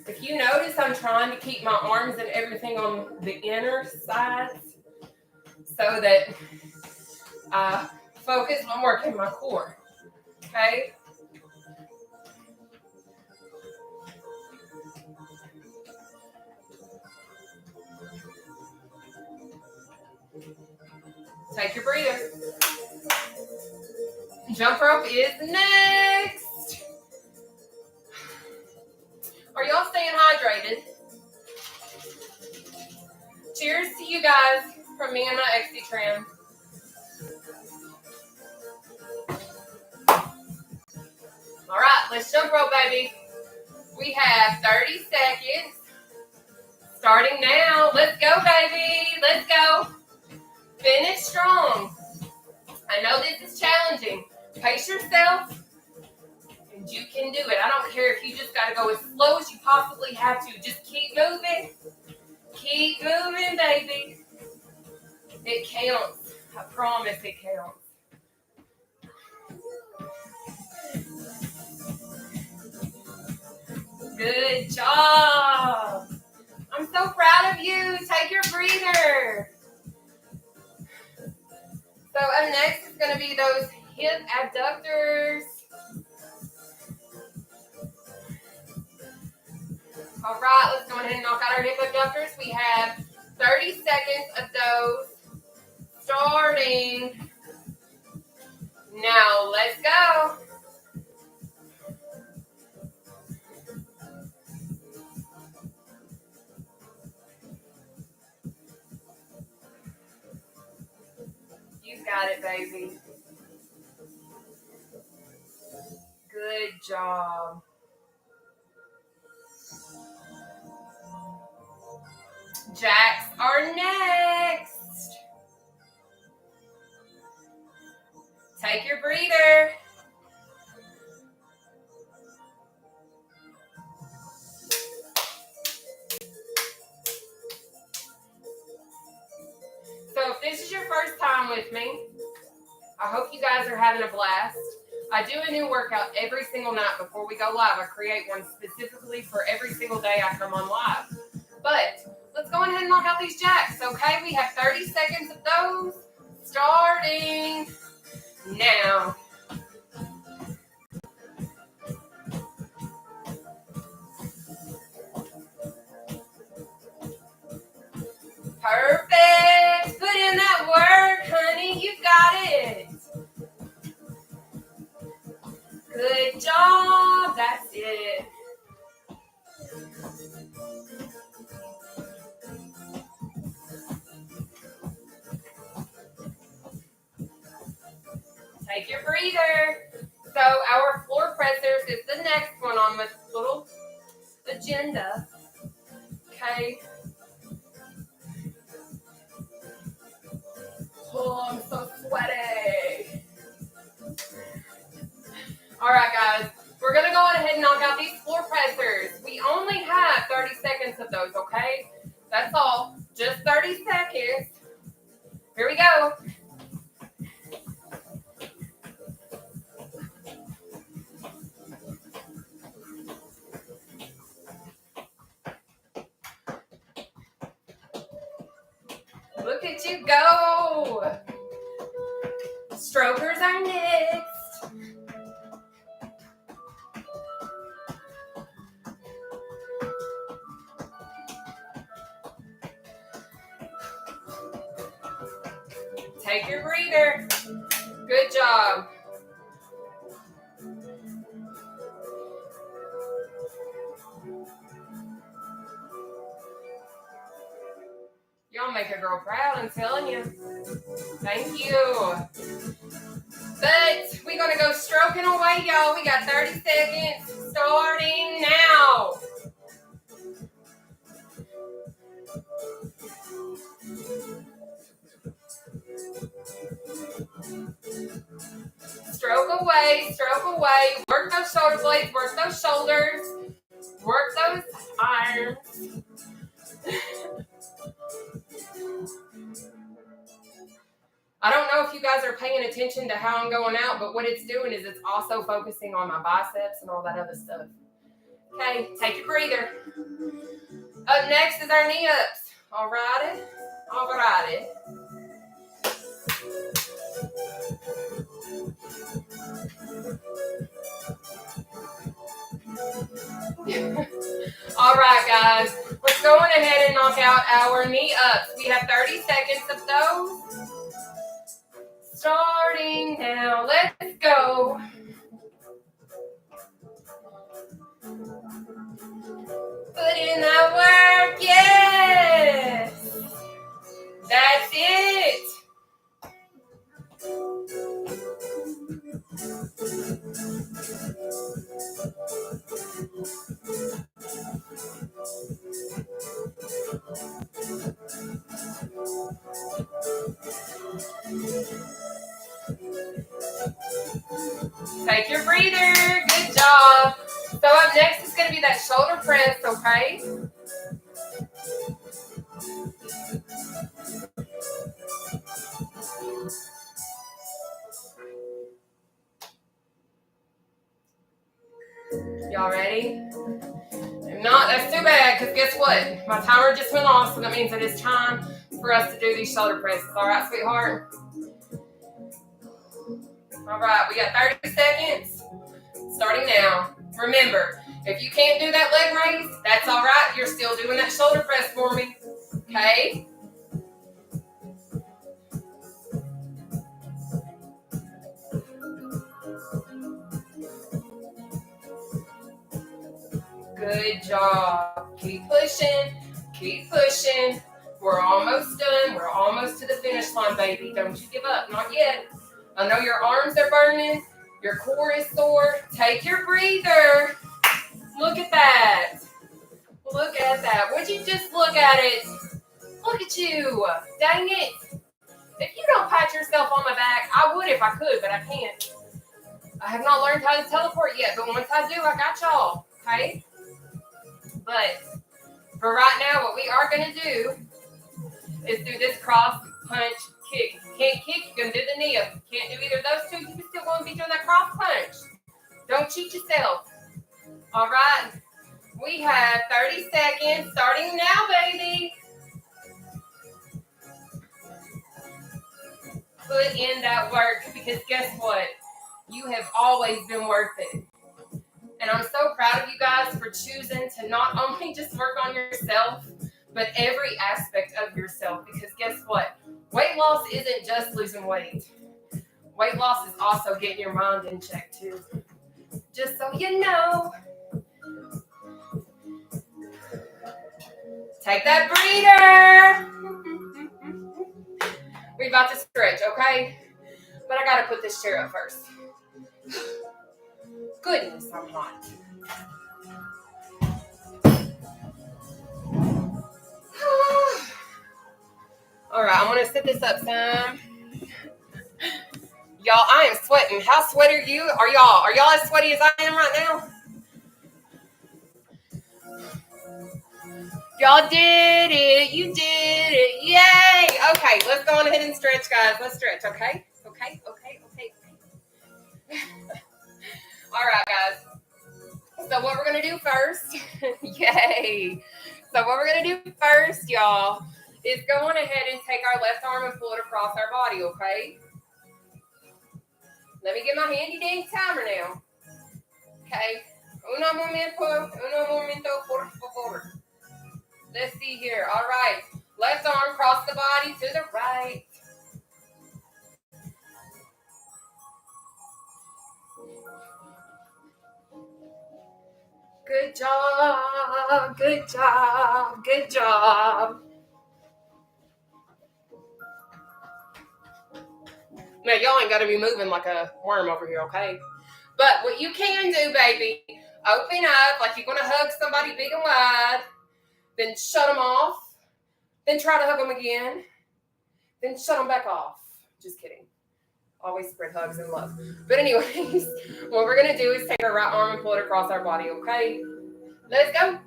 If you notice, I'm trying to keep my arms and everything on the inner sides so that I focus on working my core. Okay? Take your breather. Jump rope is next. Are y'all staying hydrated? Cheers to you guys from me and my XD trim. All right, let's jump rope, baby. We have 30 seconds. Starting now. Let's go, baby. Let's go. Finish strong. I know this is challenging. Pace yourself, and you can do it. I don't care if you just got to go as slow as you possibly have to. Just keep moving. Keep moving, baby. It counts. I promise it counts. Good job. I'm so proud of you. Take your breather. So up next is going to be those hip abductors. All right, let's go ahead and knock out our hip abductors. We have 30 seconds of those starting now. Let's go. You got it, baby. Good job. Jacks are next. Take your breather. So if this is your first time with me, I hope you guys are having a blast. I do a new workout every single night before we go live. I create one specifically for every single day I come on live. But let's go ahead and knock out these jacks, okay? We have 30 seconds of those starting now. Perfect. Put in that work, honey. You got it. Good job. That's it. Take your breather. So our floor pressers is the next one on the little agenda. Okay. Oh, I'm so sweaty. All right, guys. We're going to go ahead and knock out these floor pressers. We only have 30 seconds of those, okay? That's all. Just 30 seconds. Here we go. Look at you go. Strokers are next. Take your breather. Good job. Y'all gonna make a girl proud, I'm telling you. Thank you. But we're gonna go stroking away, y'all. We got 30 seconds starting now. Stroke away. Work those shoulder blades, work those shoulders, work those arms. I don't know if you guys are paying attention to how I'm going out, but what it's doing is it's also focusing on my biceps and all that other stuff. Okay, take your breather. Up next is our knee ups. Alrighty. All right, guys. Let's go on ahead and knock out our knee ups. We have 30 seconds of those. Starting now. Let's go. Put in that work. Yes. That's it. Take your breather. Good job. So up next is going to be that shoulder press, okay? Y'all ready? If not, that's too bad, because guess what? My timer just went off, so that means that it's time for us to do these shoulder presses. All right, sweetheart? All right, we got 30 seconds. Starting now. Remember, if you can't do that leg raise, that's all right. You're still doing that shoulder press for me. Okay? Good job. Keep pushing. Keep pushing. We're almost done. We're almost to the finish line, baby. Don't you give up. Not yet. I know your arms are burning. Your core is sore. Take your breather. Look at that. Look at that. Would you just look at it? Look at you. Dang it. If you don't pat yourself on the back, I would if I could, but I can't. I have not learned how to teleport yet, but once I do, I got y'all. Okay? But for right now, what we are going to do is do this cross, punch, kick. If you can't kick, you can do the knee up. If you can't do either of those two, you can still go and be doing that cross punch. Don't cheat yourself. All right? We have 30 seconds starting now, baby. Put in that work, because guess what? You have always been worth it. And I'm so proud of you guys for choosing to not only just work on yourself, but every aspect of yourself. Because guess what? Weight loss isn't just losing weight. Weight loss is also getting your mind in check too. Just so you know. Take that breather. We're about to stretch, okay? But I gotta put this chair up first. Goodness, I'm hot. All right, I'm gonna sit this up some. Y'all, I am sweating. How sweaty are you? Are y'all as sweaty as I am right now? Y'all did it. You did it. Yay. Okay, let's go on ahead and stretch, guys. Let's stretch, okay? Okay. All right, guys. So what we're going to do first, yay. So what we're going to do first, y'all, is go on ahead and take our left arm and pull it across our body, okay? Let me get my handy dandy timer now. Okay. Uno momento, por favor. Let's see here. All right. Left arm cross the body to the right. Good job. Good job. Good job. Now, y'all ain't got to be moving like a worm over here, okay? But what you can do, baby, open up like you're going to hug somebody big and wide, then shut them off, then try to hug them again, then shut them back off. Just kidding. Always spread hugs and love. But anyways, what we're going to do is take our right arm and pull it across our body, okay? Let's go.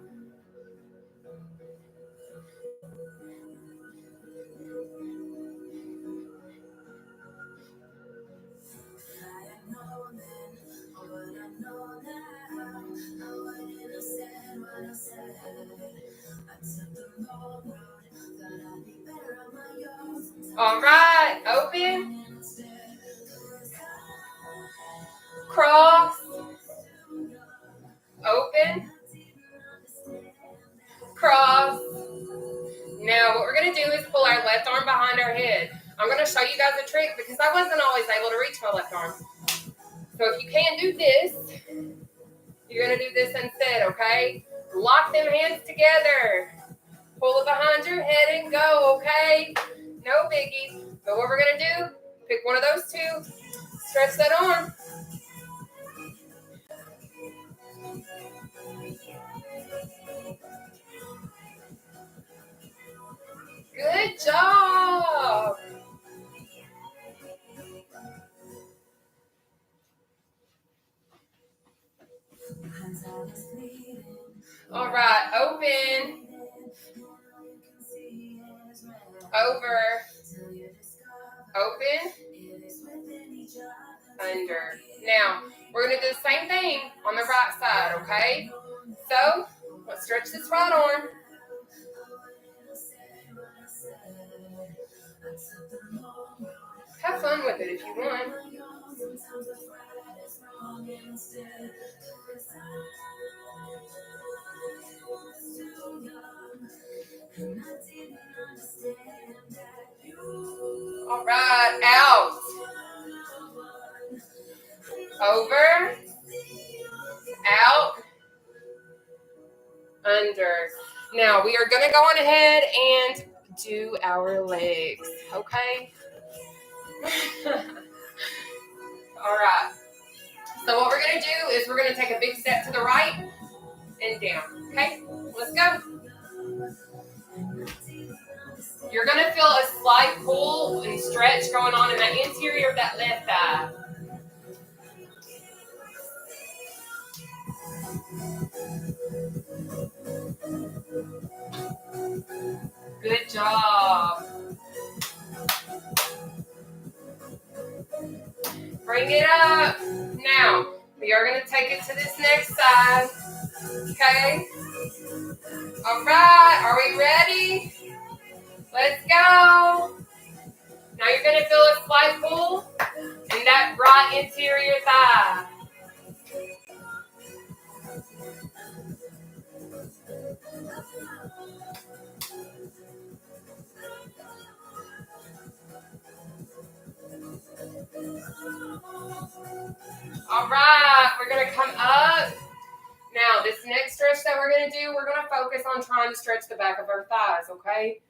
All right, open, cross, open, cross. Now what we're going to do is pull our left arm behind our head. I'm going to show you guys a trick because I wasn't always able to reach my left arm. So if you can't do this, you're going to do this instead, okay? Lock them hands together. Pull it behind your head and go, okay? No biggie. But what we're going to do, pick one of those two, stretch that arm. Good job. All right, open, over, open, under. Now, we're going to do the same thing on the right side, okay? So, let's stretch this right arm. Have fun with it if you want. All right, out. Over. Out. Under. Now, we are going to go on ahead and do our legs, okay? All right. So what we're going to do is we're going to take a big step to the right and down, okay? Let's go. You're going to feel a slight pull and stretch going on in the interior of that left thigh. Good job. Bring it up. Now, we are going to take it to this next side. Okay? All right. Are we ready? Let's go. Now you're going to feel a slight pull in that right interior thigh. All right, we're going to come up. Now, this next stretch that we're going to do, we're going to focus on trying to stretch the back of our thighs, okay?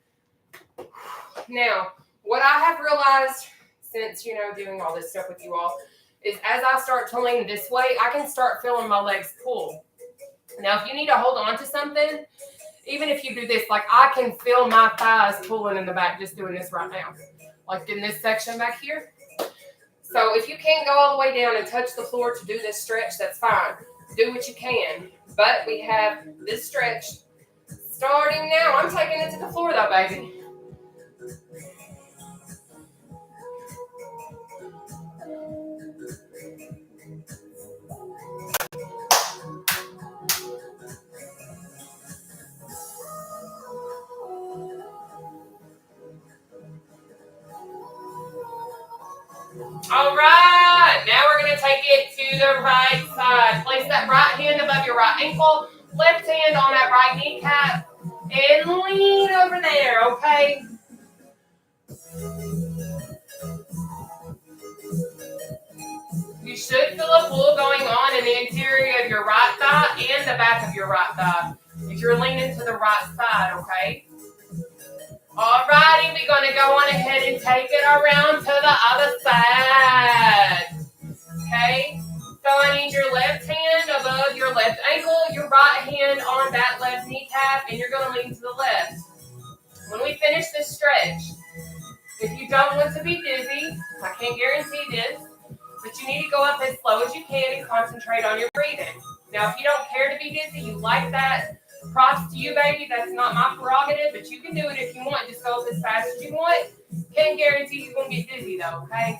Now, what I have realized since, doing all this stuff with you all is as I start to lean this way, I can start feeling my legs pull. Now, if you need to hold on to something, even if you do this, like I can feel my thighs pulling in the back just doing this right now. Like in this section back here. So if you can't go all the way down and touch the floor to do this stretch, that's fine. Do what you can. But we have this stretch starting now. I'm taking it to the floor though, baby. All right, now we're going to take it to the right side. Place that right hand above your right ankle, left hand on that right kneecap, and lean over there, okay? You should feel a pull going on in the interior of your right thigh and the back of your right thigh if you're leaning to the right side, okay? Alrighty, we're going to go on ahead and take it around to the other side. Okay? So I need your left hand above your left ankle, your right hand on that left kneecap, and you're going to lean to the left. When we finish this stretch, if you don't want to be dizzy, I can't guarantee this, but you need to go up as slow as you can and concentrate on your breathing. Now, if you don't care to be dizzy, you like that, props to you, baby. That's not my prerogative, but you can do it if you want. Just go up as fast as you want. Can't guarantee you won't get dizzy, though, okay?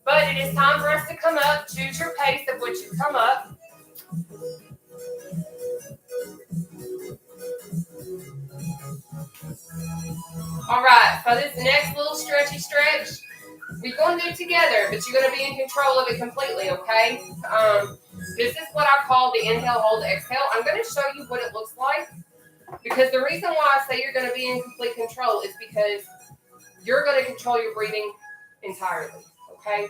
But it is time for us to come up. Choose your pace of which you come up. All right, so this next little stretchy stretch, we're going to do together, but you're going to be in control of it completely, okay? This is what I call the inhale, hold, exhale. I'm going to show you what it looks like, because the reason why I say you're going to be in complete control is because you're going to control your breathing entirely, okay?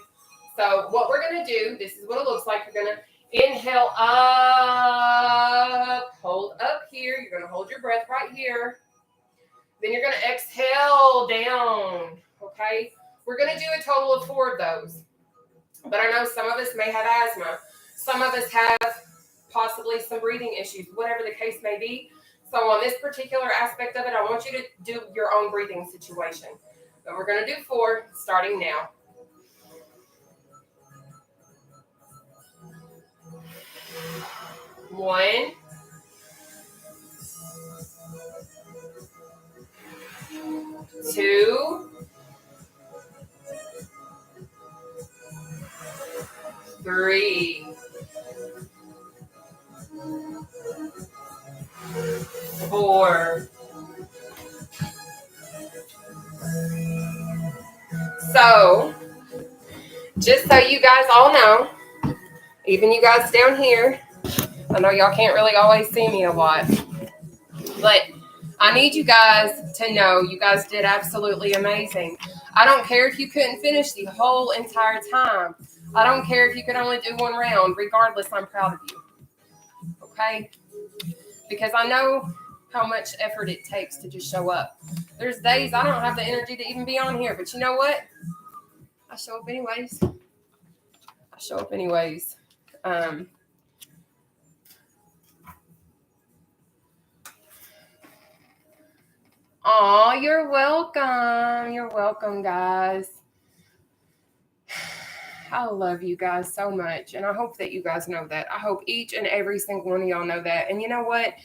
So what we're going to do, this is what it looks like. You're going to inhale up, hold up here. You're going to hold your breath right here. Then you're going to exhale down, okay? We're going to do a total of 4 of those. But I know some of us may have asthma. Some of us have possibly some breathing issues, whatever the case may be. So on this particular aspect of it, I want you to do your own breathing situation. But we're going to do 4 starting now. One, 2, 3, 4. So, just so you guys all know, even you guys down here, I know y'all can't really always see me a lot, but I need you guys to know you guys did absolutely amazing. I don't care if you couldn't finish the whole entire time. I don't care if you could only do 1 round. Regardless, I'm proud of you. Okay? Because I know how much effort it takes to just show up. There's days I don't have the energy to even be on here, but you know what? I show up anyways. Aw, you're welcome. You're welcome, guys. I love you guys so much, and I hope that you guys know that. I hope each and every single one of y'all know that. And you know what?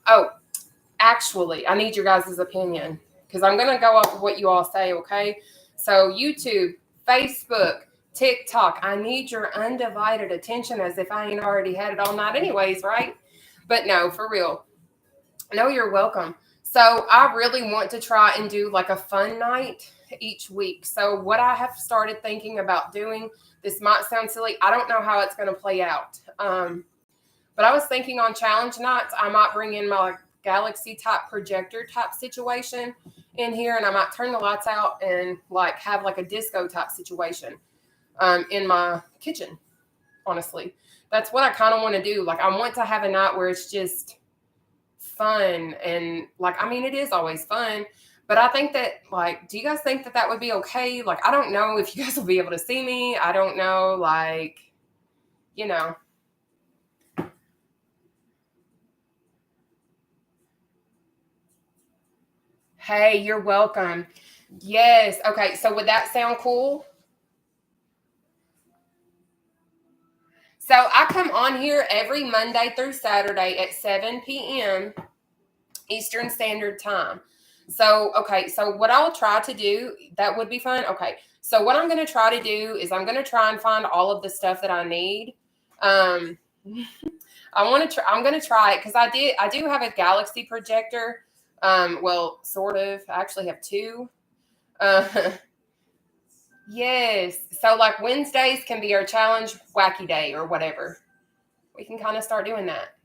Oh, actually, I need your guys' opinion, because I'm going to go off of what you all say, okay? So YouTube, Facebook, TikTok, I need your undivided attention, as if I ain't already had it all night anyways, right? But no, for real. No, you're welcome. So I really want to try and do like a fun night each week. So what I have started thinking about doing, this might sound silly, I don't know how it's going to play out. But I was thinking on challenge nights, I might bring in my Galaxy type projector type situation in here, and I might turn the lights out and like have like a disco type situation in my kitchen. Honestly, that's what I kind of want to do. Like, I want to have a night where it's just fun, and like, I mean, it is always fun, but I think that, like, do you guys think that that would be okay? Like, I don't know if you guys will be able to see me. I don't know, like, you know. Hey, you're welcome. Yes. Okay. So would that sound cool? So I come on here every Monday through Saturday at 7 p.m. Eastern Standard Time. So, okay. So what I'll try to do, that would be fun. Okay. So what I'm going to try to do is I'm going to try and find all of the stuff that I need. I'm going to try it, because I do have a Galaxy projector. Well, sort of. I actually have 2. Yes. So like Wednesdays can be our challenge wacky day or whatever. We can kind of start doing that.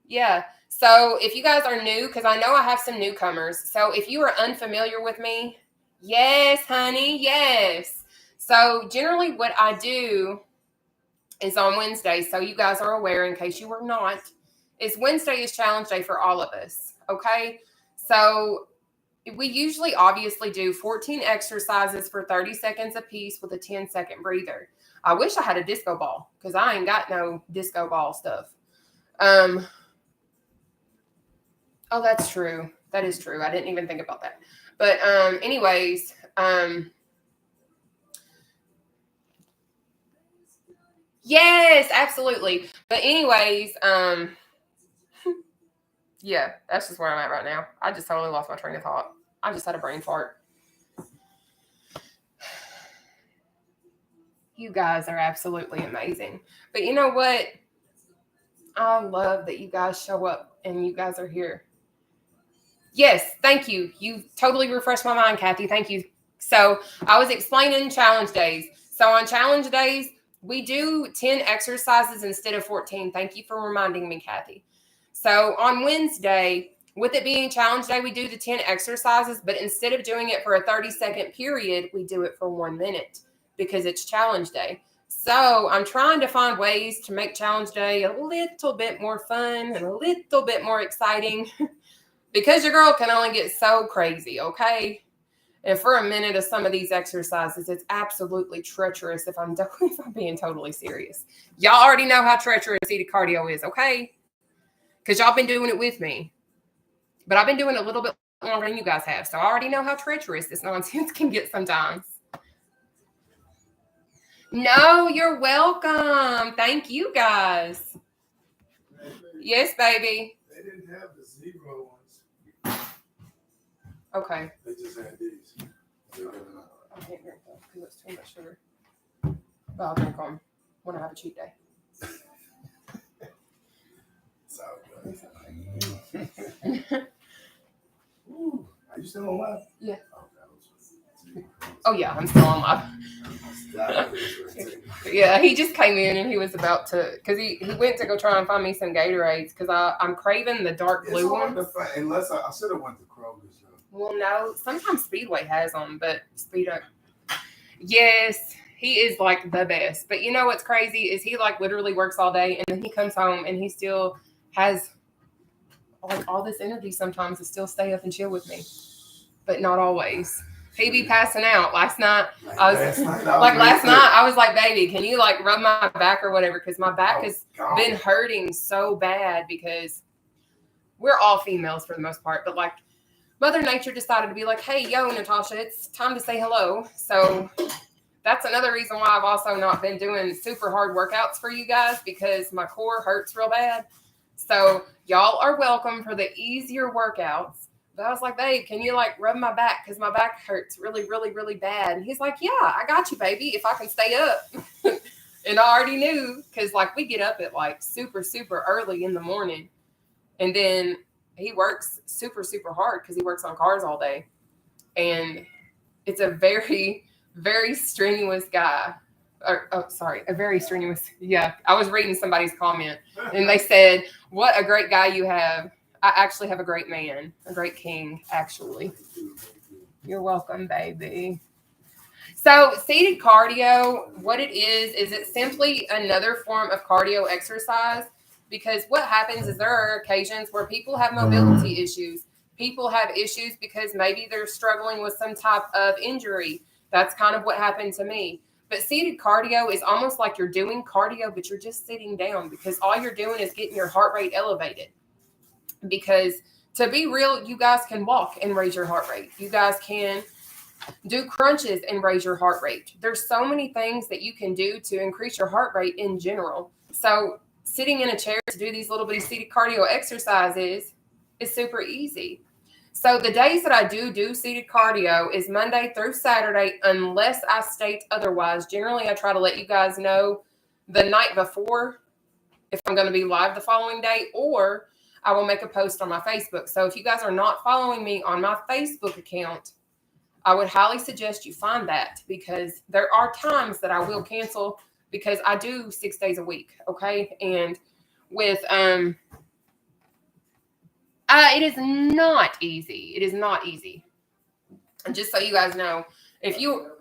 Yeah. So if you guys are new, because I know I have some newcomers. So if you are unfamiliar with me, yes, honey, yes. So generally what I do is on Wednesdays, so you guys are aware in case you were not, is Wednesday is challenge day for all of us. Okay. So we usually obviously do 14 exercises for 30 seconds a piece with a 10-second breather. I wish I had a disco ball because I ain't got no disco ball stuff. Oh, that's true. That is true. I didn't even think about that. But anyways, yes, absolutely. But anyways, yeah, that's just where I'm at right now. I just totally lost my train of thought. I just had a brain fart. You guys are absolutely amazing. But you know what? I love that you guys show up and you guys are here. Yes, thank you. You totally refreshed my mind, Kathy. Thank you. So I was explaining challenge days. So on challenge days, we do 10 exercises instead of 14. Thank you for reminding me, Kathy. So on Wednesday, with it being challenge day, we do the 10 exercises, but instead of doing it for a 30-second period, we do it for 1 minute because it's challenge day. So I'm trying to find ways to make challenge day a little bit more fun and a little bit more exciting because your girl can only get so crazy, okay? And for a minute of some of these exercises, it's absolutely treacherous if I'm being totally serious. Y'all already know how treacherous seated cardio is, okay? Because y'all been doing it with me. But I've been doing it a little bit longer than you guys have. So I already know how treacherous this nonsense can get sometimes. No, you're welcome. Thank you, guys. Yes, baby. They didn't have the zero ones. Okay. They just had these. I can't drink those because it's too much sugar. But I'll drink them when I have a cheat day. It's all good. Ooh, are you still on live? Yeah. Okay. Oh, yeah, I'm still on live. Yeah, he just came in and he was about to, because he went to go try and find me some Gatorades because I'm craving the dark blue ones. Unless I should have went to Kroger's. Well, no, sometimes Speedway has them, but Speedo. Yes, he is like the best. But you know what's crazy is he like literally works all day and then he comes home and he still has like all this energy sometimes to still stay up and chill with me, but not always. He be passing out. Last night, last night, I was like, baby, can you like rub my back or whatever? Because my back has been hurting so bad because we're all females for the most part. But like Mother Nature decided to be like, hey, yo, Nataushia, it's time to say hello. So that's another reason why I've also not been doing super hard workouts for you guys because my core hurts real bad. So y'all are welcome for the easier workouts. But I was like, babe, can you like rub my back? Because my back hurts really, really, really bad. And he's like, yeah, I got you, baby, if I can stay up. And I already knew because like we get up at like super, super early in the morning. And then he works super, super hard because he works on cars all day. And it's a very, very strenuous guy. A very strenuous. Yeah, I was reading somebody's comment. And they said, what a great guy you have. I actually have a great man, a great king, actually. You're welcome, baby. So seated cardio, what it is it's simply another form of cardio exercise because what happens is there are occasions where people have mobility issues. People have issues because maybe they're struggling with some type of injury. That's kind of what happened to me. But seated cardio is almost like you're doing cardio, but you're just sitting down because all you're doing is getting your heart rate elevated. Because to be real, you guys can walk and raise your heart rate. You guys can do crunches and raise your heart rate. There's so many things that you can do to increase your heart rate in general. So sitting in a chair to do these little bitty seated cardio exercises is super easy. So the days that I do seated cardio is Monday through Saturday, unless I state otherwise. Generally, I try to let you guys know the night before if I'm going to be live the following day, or I will make a post on my Facebook. So if you guys are not following me on my Facebook account, I would highly suggest you find that because there are times that I will cancel because I do 6 days a week. Okay. And with, it is not easy. It is not easy. And just so you guys know, if you,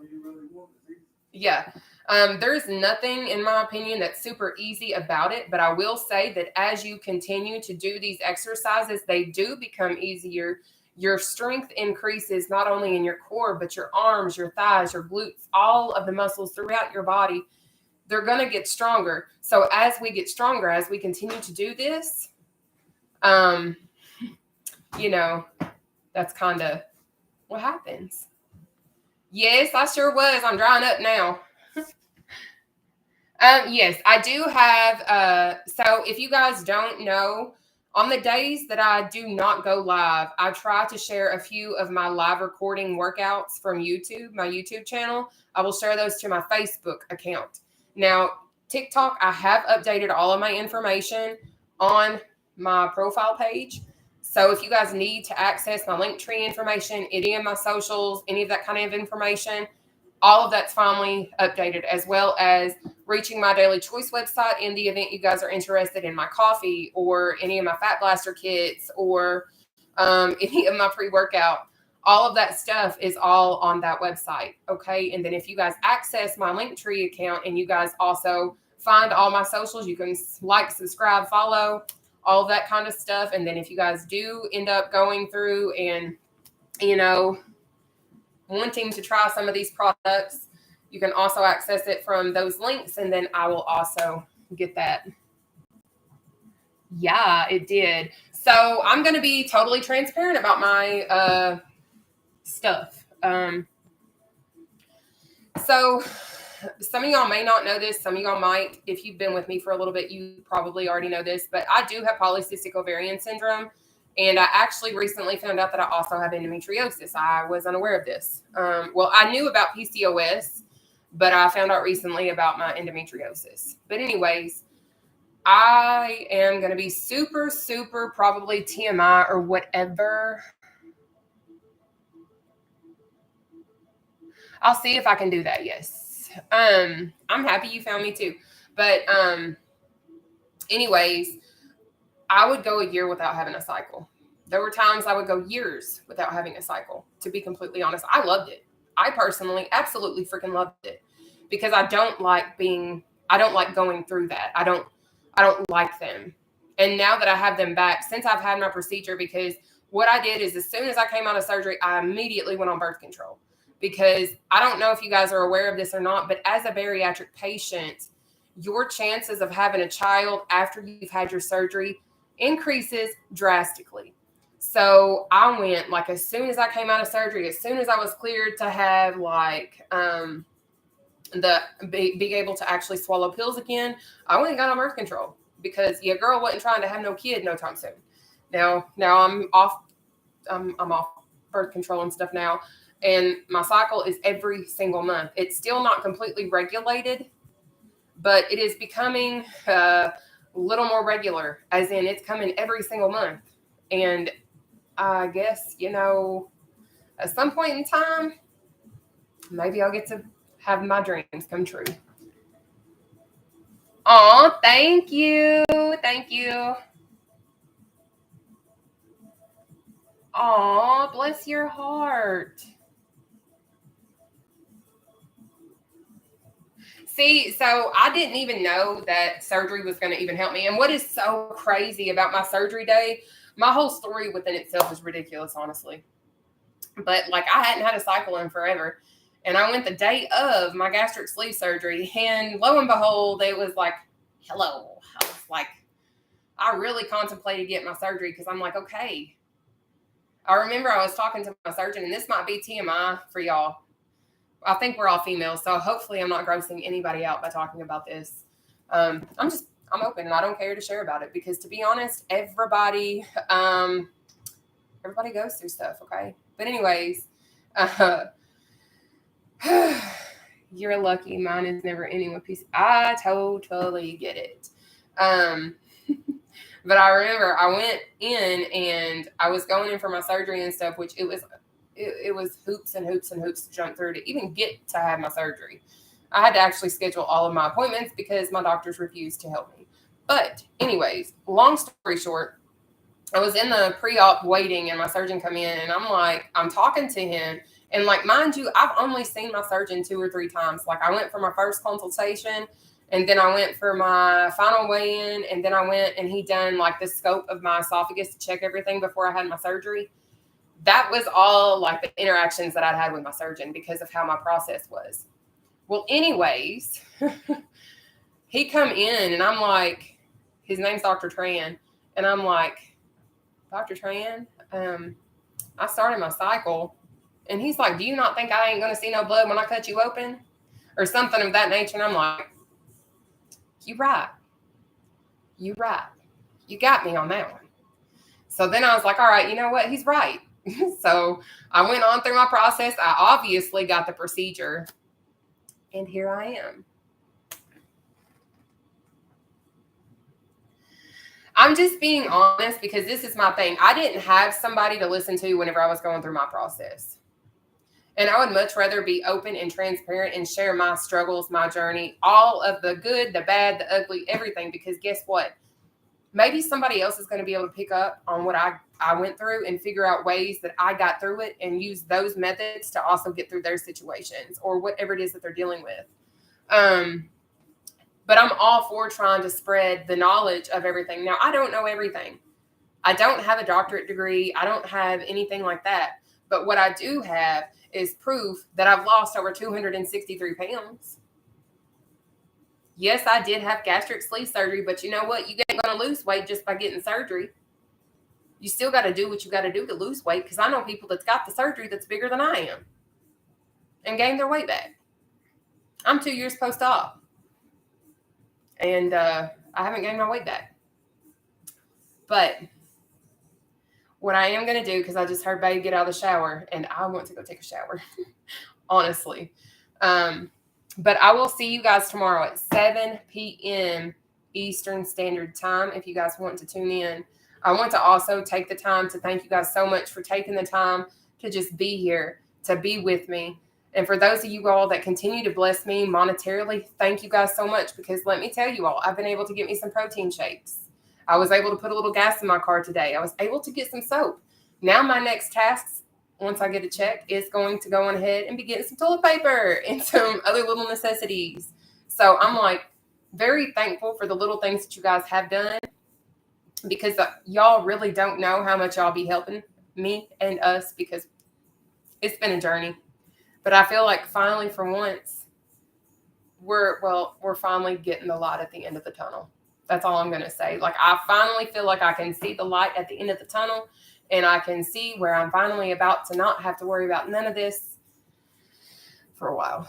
yeah, there's nothing, in my opinion, that's super easy about it. But I will say that as you continue to do these exercises, they do become easier. your strength increases not only in your core, but your arms, your thighs, your glutes, all of the muscles throughout your body. They're going to get stronger. So as we get stronger, as we continue to do this, you know, that's kind of what happens. Yes, I sure was. I'm drying up now. Yes, I do have. So if you guys don't know, on the days that I do not go live, I try to share a few of my live recording workouts from YouTube, my YouTube channel. I will share those to my Facebook account. Now, TikTok, I have updated all of my information on my profile page. So if you guys need to access my Linktree information, any of my socials, any of that kind of information, all of that's finally updated, as well as reaching my Daily Choice website in the event you guys are interested in my coffee or any of my Fat Blaster kits or any of my pre-workout. All of that stuff is all on that website, okay? And then if you guys access my Linktree account and you guys also find all my socials, you can like, subscribe, follow, all of that kind of stuff. And then if you guys do end up going through and, you know, wanting to try some of these products, you can also access it from those links, and then I will also get that. Yeah, it did. So I'm going to be totally transparent about my stuff. So some of y'all may not know this. Some of y'all might. If you've been with me for a little bit, you probably already know this, but I do have polycystic ovarian syndrome. And I actually recently found out that I also have endometriosis. I was unaware of this. Well, I knew about PCOS, but I found out recently about my endometriosis. But anyways, I am going to be super, super probably TMI or whatever. I'll see if I can do that. Yes. I'm happy you found me too. But anyways, I would go a year without having a cycle. There were times I would go years without having a cycle, to be completely honest. I loved it. I personally absolutely freaking loved it because I don't like going through that. I don't like them. And now that I have them back, since I've had my procedure, because what I did is as soon as I came out of surgery, I immediately went on birth control, because I don't know if you guys are aware of this or not, but as a bariatric patient, your chances of having a child after you've had your surgery increases drastically. So I went, like, as soon as I came out of surgery, as soon as I was cleared to have being able to actually swallow pills again, I went and got on birth control because your girl wasn't trying to have no kid no time soon. Now I'm off birth control and stuff now, and my cycle is every single month. It's still not completely regulated, but it is becoming a little more regular, as in it's coming every single month. And I guess, at some point in time, maybe I'll get to have my dreams come true. Oh, thank you. Thank you. Oh, bless your heart. See, so I didn't even know that surgery was going to even help me. And what is so crazy about my surgery day, my whole story within itself is ridiculous, honestly. But I hadn't had a cycle in forever. And I went the day of my gastric sleeve surgery, and lo and behold, it was like, hello. I was like, I really contemplated getting my surgery because I'm like, okay. I remember I was talking to my surgeon, and this might be TMI for y'all. I think we're all females, so hopefully I'm not grossing anybody out by talking about this. I'm open, and I don't care to share about it because, to be honest, everybody goes through stuff, okay? But anyways, you're lucky. Mine is never ending with peace. I totally get it. But I remember I went in and I was going in for my surgery and stuff, which it was hoops and hoops and hoops to jump through to even get to have my surgery. I had to actually schedule all of my appointments because my doctors refused to help me. But anyways, long story short, I was in the pre-op waiting and my surgeon come in, and I'm talking to him. And mind you, I've only seen my surgeon 2 or 3 times. I went for my first consultation, and then I went for my final weigh-in, and then I went and he done the scope of my esophagus to check everything before I had my surgery. that was all like the interactions that I'd had with my surgeon because of how my process was. Well, anyways, he come in and I'm like, his name's Dr. Tran. And I'm like, Dr. Tran, I started my cycle. And he's like, do you not think I ain't going to see no blood when I cut you open? Or something of that nature. And I'm like, you right. You right. You got me on that one. So then I was like, all right, you know what? He's right. So I went on through my process. I obviously got the procedure. And here I am. I'm just being honest because this is my thing. I didn't have somebody to listen to whenever I was going through my process. And I would much rather be open and transparent and share my struggles, my journey, all of the good, the bad, the ugly, everything. Because guess what? Maybe somebody else is going to be able to pick up on what I went through and figure out ways that I got through it and use those methods to also get through their situations or whatever it is that they're dealing with. But I'm all for trying to spread the knowledge of everything. Now, I don't know everything. I don't have a doctorate degree. I don't have anything like that. But what I do have is proof that I've lost over 263 pounds. Yes, I did have gastric sleeve surgery, but you know what? You ain't going to lose weight just by getting surgery. You still got to do what you got to do to lose weight, because I know people that's got the surgery that's bigger than I am and gained their weight back. I'm 2 years post-op, and I haven't gained my weight back. But what I am going to do, because I just heard Babe get out of the shower, and I want to go take a shower, honestly. But I will see you guys tomorrow at 7 p.m. Eastern Standard Time if you guys want to tune in. I want to also take the time to thank you guys so much for taking the time to just be here, to be with me. And for those of you all that continue to bless me monetarily, thank you guys so much, because let me tell you all, I've been able to get me some protein shakes. I was able to put a little gas in my car today. I was able to get some soap. Now my next task, once I get a check, is going to go on ahead and be getting some toilet paper and some other little necessities. So I'm like very thankful for the little things that you guys have done, because y'all really don't know how much y'all be helping me and us, because it's been a journey. But I feel like finally, for once, we're finally getting the light at the end of the tunnel. That's all I'm going to say. Like, I finally feel like I can see the light at the end of the tunnel, and I can see where I'm finally about to not have to worry about none of this for a while.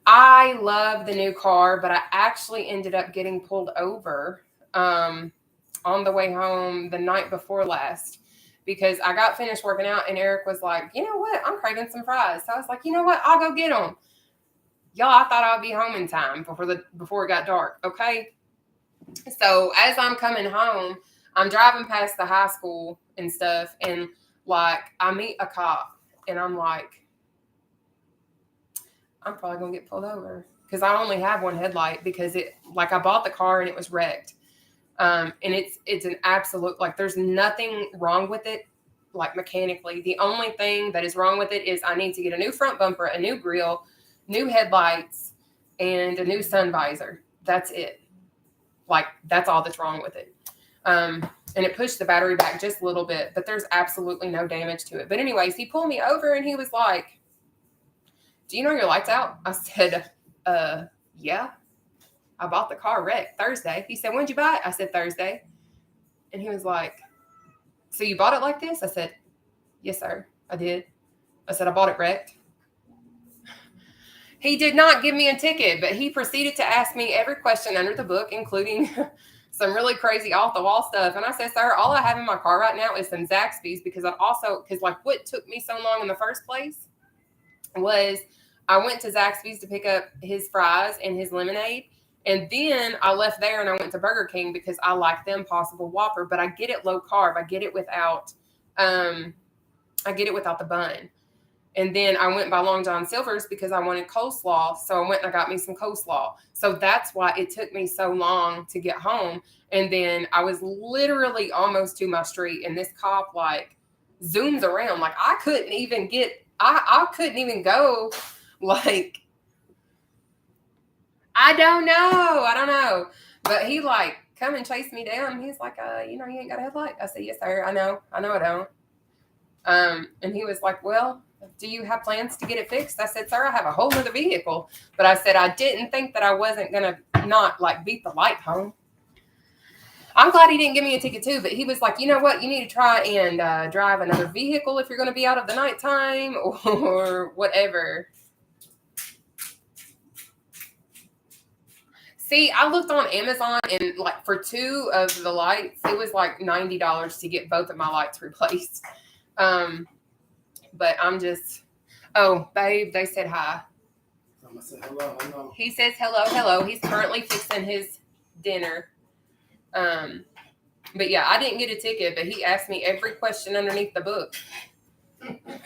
I love the new car, but I actually ended up getting pulled over on the way home the night before last, because I got finished working out and Eric was like, you know what? I'm craving some fries. So I was like, you know what? I'll go get them. Y'all, I thought I'd be home in time before it got dark. Okay. So as I'm coming home, I'm driving past the high school and stuff, and like I meet a cop, and I'm like, I'm probably gonna get pulled over because I only have one headlight, because I bought the car and it was wrecked. And it's an absolute, like, there's nothing wrong with it, like, mechanically. The only thing that is wrong with it is I need to get a new front bumper, a new grill, new headlights, and a new sun visor. That's it. Like, that's all that's wrong with it. And it pushed the battery back just a little bit, but there's absolutely no damage to it. But anyways, he pulled me over and he was like, do you know your light's out? I said, yeah. I bought the car wrecked Thursday. He said, when'd you buy it? I said, Thursday. And he was like, so you bought it like this? I said, yes, sir, I did. I said, I bought it wrecked. He did not give me a ticket, but he proceeded to ask me every question under the book, including some really crazy off-the-wall stuff. And I said, sir, all I have in my car right now is some Zaxby's, because like what took me so long in the first place was I went to Zaxby's to pick up his fries and his lemonade. And then I left there and I went to Burger King because I like the Impossible Whopper, but I get it low carb. I get it without the bun. And then I went by Long John Silver's because I wanted coleslaw. So I went and I got me some coleslaw. So that's why it took me so long to get home. And then I was literally almost to my street, and this cop like zooms around. Like I couldn't even go, like, I don't know. But he like come and chase me down. He's like, you ain't got a headlight. I said, yes, sir. I know I don't. And he was like, well, do you have plans to get it fixed? I said, sir, I have a whole other vehicle. But I said, I didn't think that I wasn't going to not like beat the light home. I'm glad he didn't give me a ticket too, but he was like, you know what? You need to try and drive another vehicle if you're going to be out of the nighttime or whatever. See, I looked on Amazon and like for 2 of the lights, it was like $90 to get both of my lights replaced. But I'm just, oh, babe, they said hi. I'm gonna say hello. He says hello. He's currently fixing his dinner. But yeah, I didn't get a ticket, but he asked me every question underneath the book.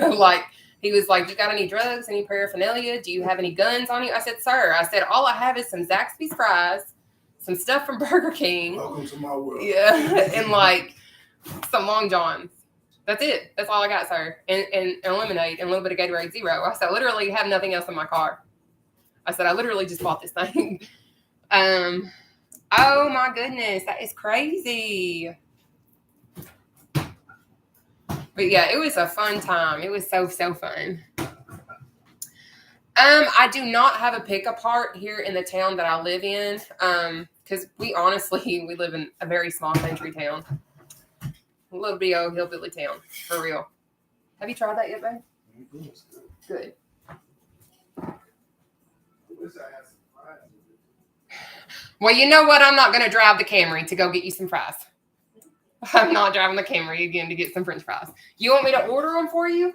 Like, he was like, you got any drugs, any paraphernalia? Do you have any guns on you? I said, sir, all I have is some Zaxby's fries, some stuff from Burger King. Welcome to my world. Yeah, and like some Long Johns. That's it. That's all I got, sir. And lemonade and a little bit of Gatorade Zero. I said, I literally have nothing else in my car. I said, I literally just bought this thing. Oh my goodness, that is crazy. But yeah, it was a fun time. It was so fun. I do not have a pickup part here in the town that I live in. Because we live in a very small country town. A little bitty old hillbilly town, for real. Have you tried that yet, babe? Mm-hmm. Good. I wish I had some fries. Well, you know what? I'm not going to drive the Camry to go get you some fries. I'm not driving the Camry again to get some French fries. You want me to order them for you?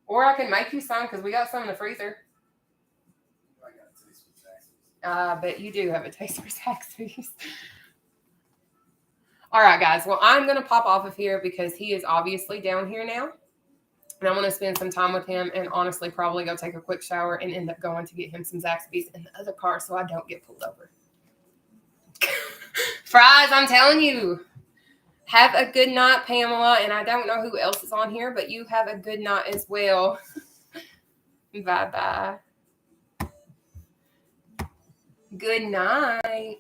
Or I can make you some because we got some in the freezer. I got a taste for Zaxby's. But you do have a taste for Zaxby's. All right, guys. Well, I'm going to pop off of here because he is obviously down here now. And I want to spend some time with him and honestly probably go take a quick shower and end up going to get him some Zaxby's in the other car so I don't get pulled over. Fries, I'm telling you. Have a good night, Pamela. And I don't know who else is on here, but you have a good night as well. Bye-bye. Good night.